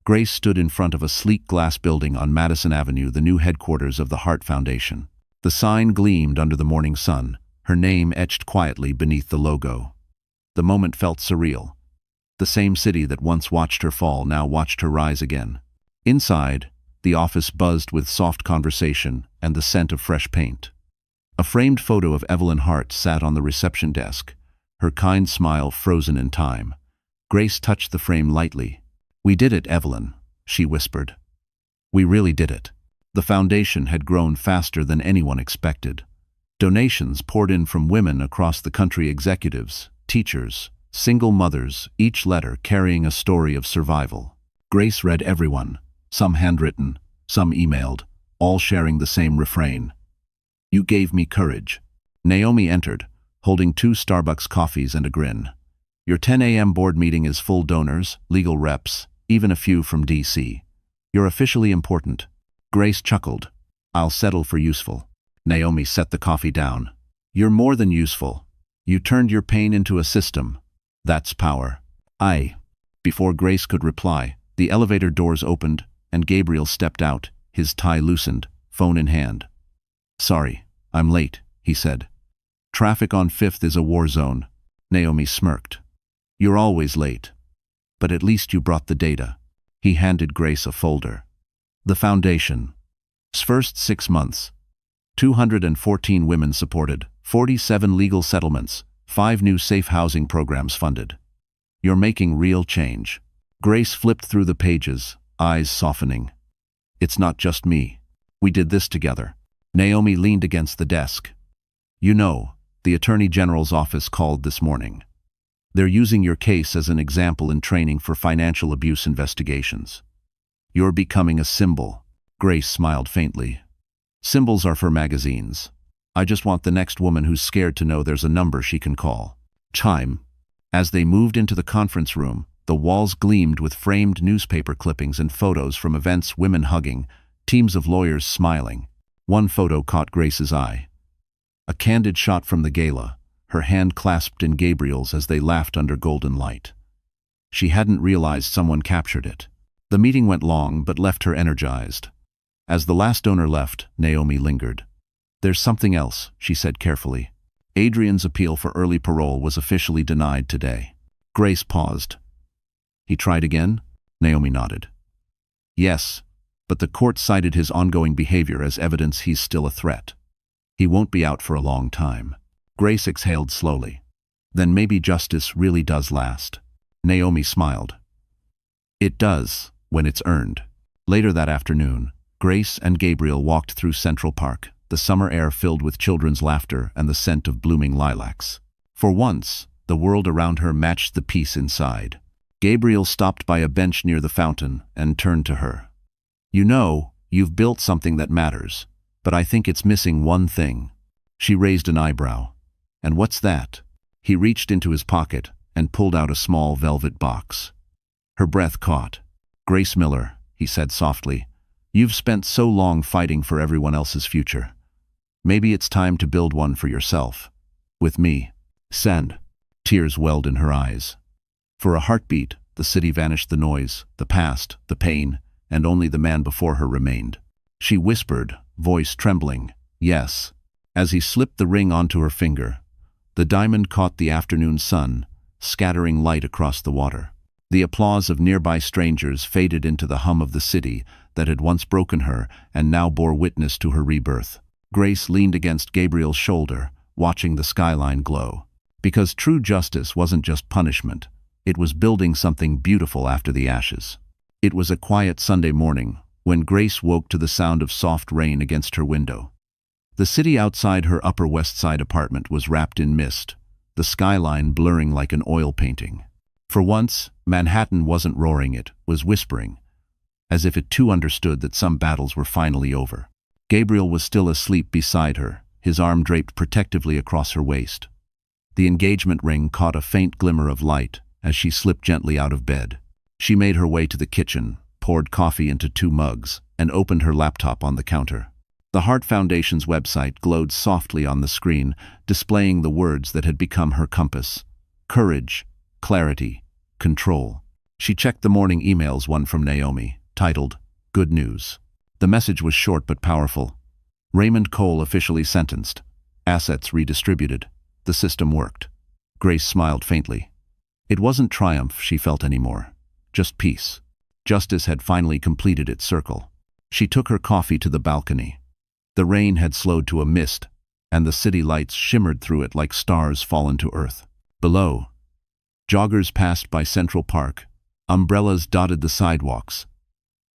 [SPEAKER 1] Grace stood in front of a sleek glass building on Madison Avenue, the new headquarters of the Heart Foundation. The sign gleamed under the morning sun, her name etched quietly beneath the logo. The moment felt surreal. The same city that once watched her fall now watched her rise again. Inside, the office buzzed with soft conversation and the scent of fresh paint. A framed photo of Evelyn Hart sat on the reception desk, her kind smile frozen in time. Grace touched the frame lightly. "We did it, Evelyn," she whispered. "We really did it." The foundation had grown faster than anyone expected. Donations poured in from women across the country, executives, teachers, single mothers, each letter carrying a story of survival. Grace read everyone, some handwritten, some emailed, all sharing the same refrain. "You gave me courage." Naomi entered, holding 2 Starbucks coffees and a grin. "Your 10 a.m. board meeting is full donors, legal reps, even a few from D.C. You're officially important." Grace chuckled. "I'll settle for useful." Naomi set the coffee down. "You're more than useful. You turned your pain into a system. That's power." Before Grace could reply, the elevator doors opened and Gabriel stepped out, his tie loosened, phone in hand. "Sorry, I'm late," he said. "Traffic on 5th is a war zone." Naomi smirked. "You're always late. But at least you brought the data." He handed Grace a folder. The foundation's first 6 months. 214 women supported, 47 legal settlements, 5 new safe housing programs funded. You're making real change. Grace flipped through the pages, eyes softening. "It's not just me. We did this together." Naomi leaned against the desk. "You know, the Attorney General's office called this morning. They're using your case as an example in training for financial abuse investigations. You're becoming a symbol." Grace smiled faintly. "Symbols are for magazines. I just want the next woman who's scared to know there's a number she can call." Chime. As they moved into the conference room, the walls gleamed with framed newspaper clippings and photos from events, women hugging, teams of lawyers smiling. One photo caught Grace's eye. A candid shot from the gala, her hand clasped in Gabriel's as they laughed under golden light. She hadn't realized someone captured it. The meeting went long but left her energized. As the last donor left, Naomi lingered. "There's something else," she said carefully. "Adrian's appeal for early parole was officially denied today." Grace paused. "He tried again?" Naomi nodded. "Yes, but the court cited his ongoing behavior as evidence he's still a threat. He won't be out for a long time." Grace exhaled slowly. "Then maybe justice really does last." Naomi smiled. "It does, when it's earned." Later that afternoon, Grace and Gabriel walked through Central Park, the summer air filled with children's laughter and the scent of blooming lilacs. For once, the world around her matched the peace inside. Gabriel stopped by a bench near the fountain and turned to her. "You know, you've built something that matters, but I think it's missing one thing." She raised an eyebrow. "And what's that?" He reached into his pocket and pulled out a small velvet box. Her breath caught. "Grace Miller," he said softly, "you've spent so long fighting for everyone else's future. Maybe it's time to build one for yourself. With me." Send. Tears welled in her eyes. For a heartbeat, the city vanished, the noise, the past, the pain, and only the man before her remained. She whispered, voice trembling, "Yes." As he slipped the ring onto her finger, The diamond caught the afternoon sun, scattering light across the water. The applause of nearby strangers faded into the hum of the city that had once broken her and now bore witness to her rebirth. Grace leaned against Gabriel's shoulder, watching the skyline glow. Because true justice wasn't just punishment, it was building something beautiful after the ashes. It was a quiet Sunday morning when Grace woke to the sound of soft rain against her window. The city outside her Upper West Side apartment was wrapped in mist, the skyline blurring like an oil painting. For once, Manhattan wasn't roaring, it was whispering, as if it too understood that some battles were finally over. Gabriel was still asleep beside her, his arm draped protectively across her waist. The engagement ring caught a faint glimmer of light as she slipped gently out of bed. She made her way to the kitchen, poured coffee into 2 mugs, and opened her laptop on the counter. The Heart Foundation's website glowed softly on the screen, displaying the words that had become her compass: courage, clarity, control. She checked the morning emails, one from Naomi, titled, "Good News." The message was short but powerful. Raymond Cole officially sentenced. Assets redistributed. The system worked. Grace smiled faintly. It wasn't triumph she felt anymore, just peace. Justice had finally completed its circle. She took her coffee to the balcony. The rain had slowed to a mist, and the city lights shimmered through it like stars fallen to earth. Below, joggers passed by Central Park, umbrellas dotted the sidewalks,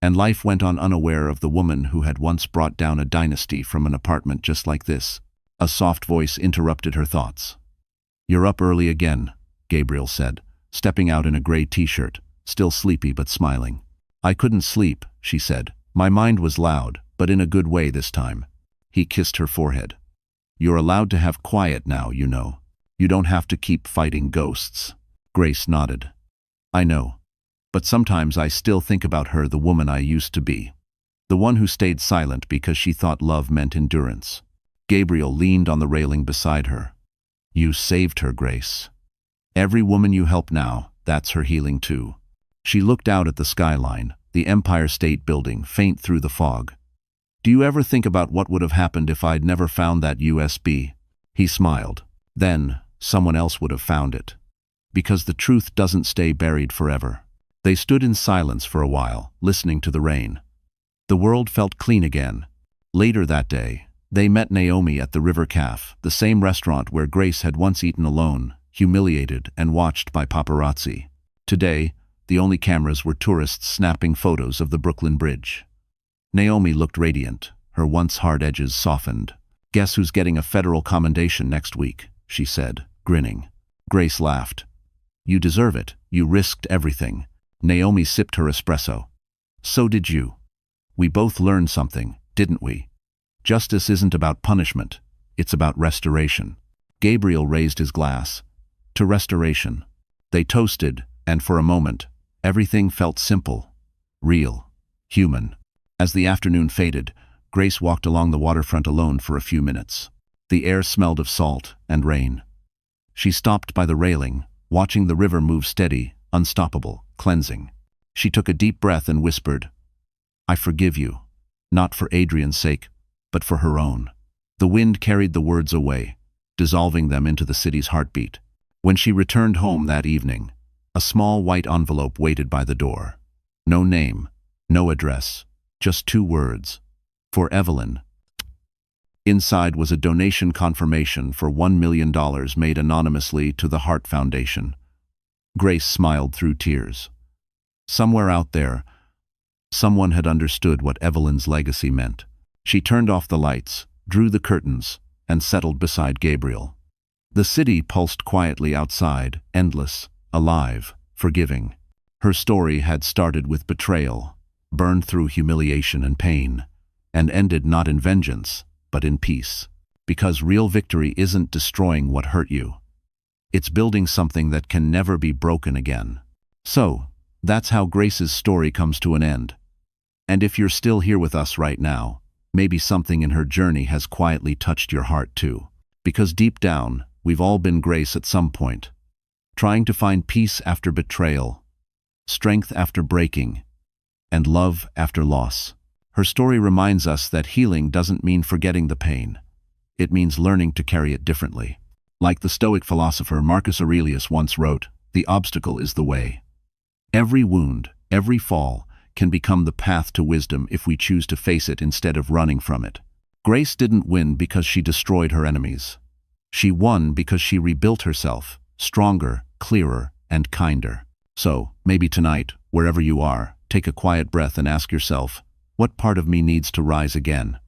[SPEAKER 1] and life went on unaware of the woman who had once brought down a dynasty from an apartment just like this. A soft voice interrupted her thoughts. "You're up early again," Gabriel said, stepping out in a gray t-shirt, still sleepy but smiling. "I couldn't sleep," she said. "My mind was loud, but in a good way this time." He kissed her forehead. "You're allowed to have quiet now, you know. You don't have to keep fighting ghosts." Grace nodded. "I know. But sometimes I still think about her, the woman I used to be. The one who stayed silent because she thought love meant endurance." Gabriel leaned on the railing beside her. "You saved her, Grace. Every woman you help now, that's her healing too." She looked out at the skyline, the Empire State Building, faint through the fog. "Do you ever think about what would have happened if I'd never found that USB?" He smiled. "Then, someone else would have found it. Because the truth doesn't stay buried forever." They stood in silence for a while, listening to the rain. The world felt clean again. Later that day, they met Naomi at the River Cafe, the same restaurant where Grace had once eaten alone, humiliated and watched by paparazzi. Today, the only cameras were tourists snapping photos of the Brooklyn Bridge. Naomi looked radiant, her once hard edges softened. "Guess who's getting a federal commendation next week?" she said, grinning. Grace laughed. "You deserve it. You risked everything." Naomi sipped her espresso. "So did you. We both learned something, didn't we? Justice isn't about punishment. It's about restoration." Gabriel raised his glass. "To restoration." They toasted, and for a moment, everything felt simple, real, human. As the afternoon faded, Grace walked along the waterfront alone for a few minutes. The air smelled of salt and rain. She stopped by the railing, watching the river move steady, unstoppable, cleansing. She took a deep breath and whispered, "I forgive you, not for Adrian's sake, but for her own." The wind carried the words away, dissolving them into the city's heartbeat. When she returned home that evening, a small white envelope waited by the door. No name, no address, just 2 words. For Evelyn. Inside was a donation confirmation for $1 million made anonymously to the Heart Foundation. Grace smiled through tears. Somewhere out there, someone had understood what Evelyn's legacy meant. She turned off the lights, drew the curtains, and settled beside Gabriel. The city pulsed quietly outside, endless, alive, forgiving. Her story had started with betrayal, burned through humiliation and pain, and ended not in vengeance, but in peace. Because real victory isn't destroying what hurt you. It's building something that can never be broken again. So, that's how Grace's story comes to an end. And if you're still here with us right now, maybe something in her journey has quietly touched your heart too. Because deep down, we've all been Grace at some point. Trying to find peace after betrayal, strength after breaking, and love after loss. Her story reminds us that healing doesn't mean forgetting the pain. It means learning to carry it differently. Like the Stoic philosopher Marcus Aurelius once wrote, "The obstacle is the way." Every wound, every fall, can become the path to wisdom if we choose to face it instead of running from it. Grace didn't win because she destroyed her enemies. She won because she rebuilt herself, stronger, clearer, and kinder. So, maybe tonight, wherever you are, take a quiet breath and ask yourself, what part of me needs to rise again?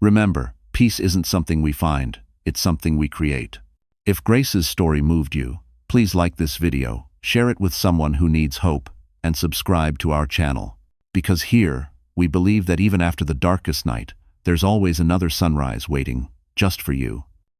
[SPEAKER 1] Remember, peace isn't something we find, it's something we create. If Grace's story moved you, please like this video, share it with someone who needs hope, and subscribe to our channel. Because here, we believe that even after the darkest night, there's always another sunrise waiting, just for you.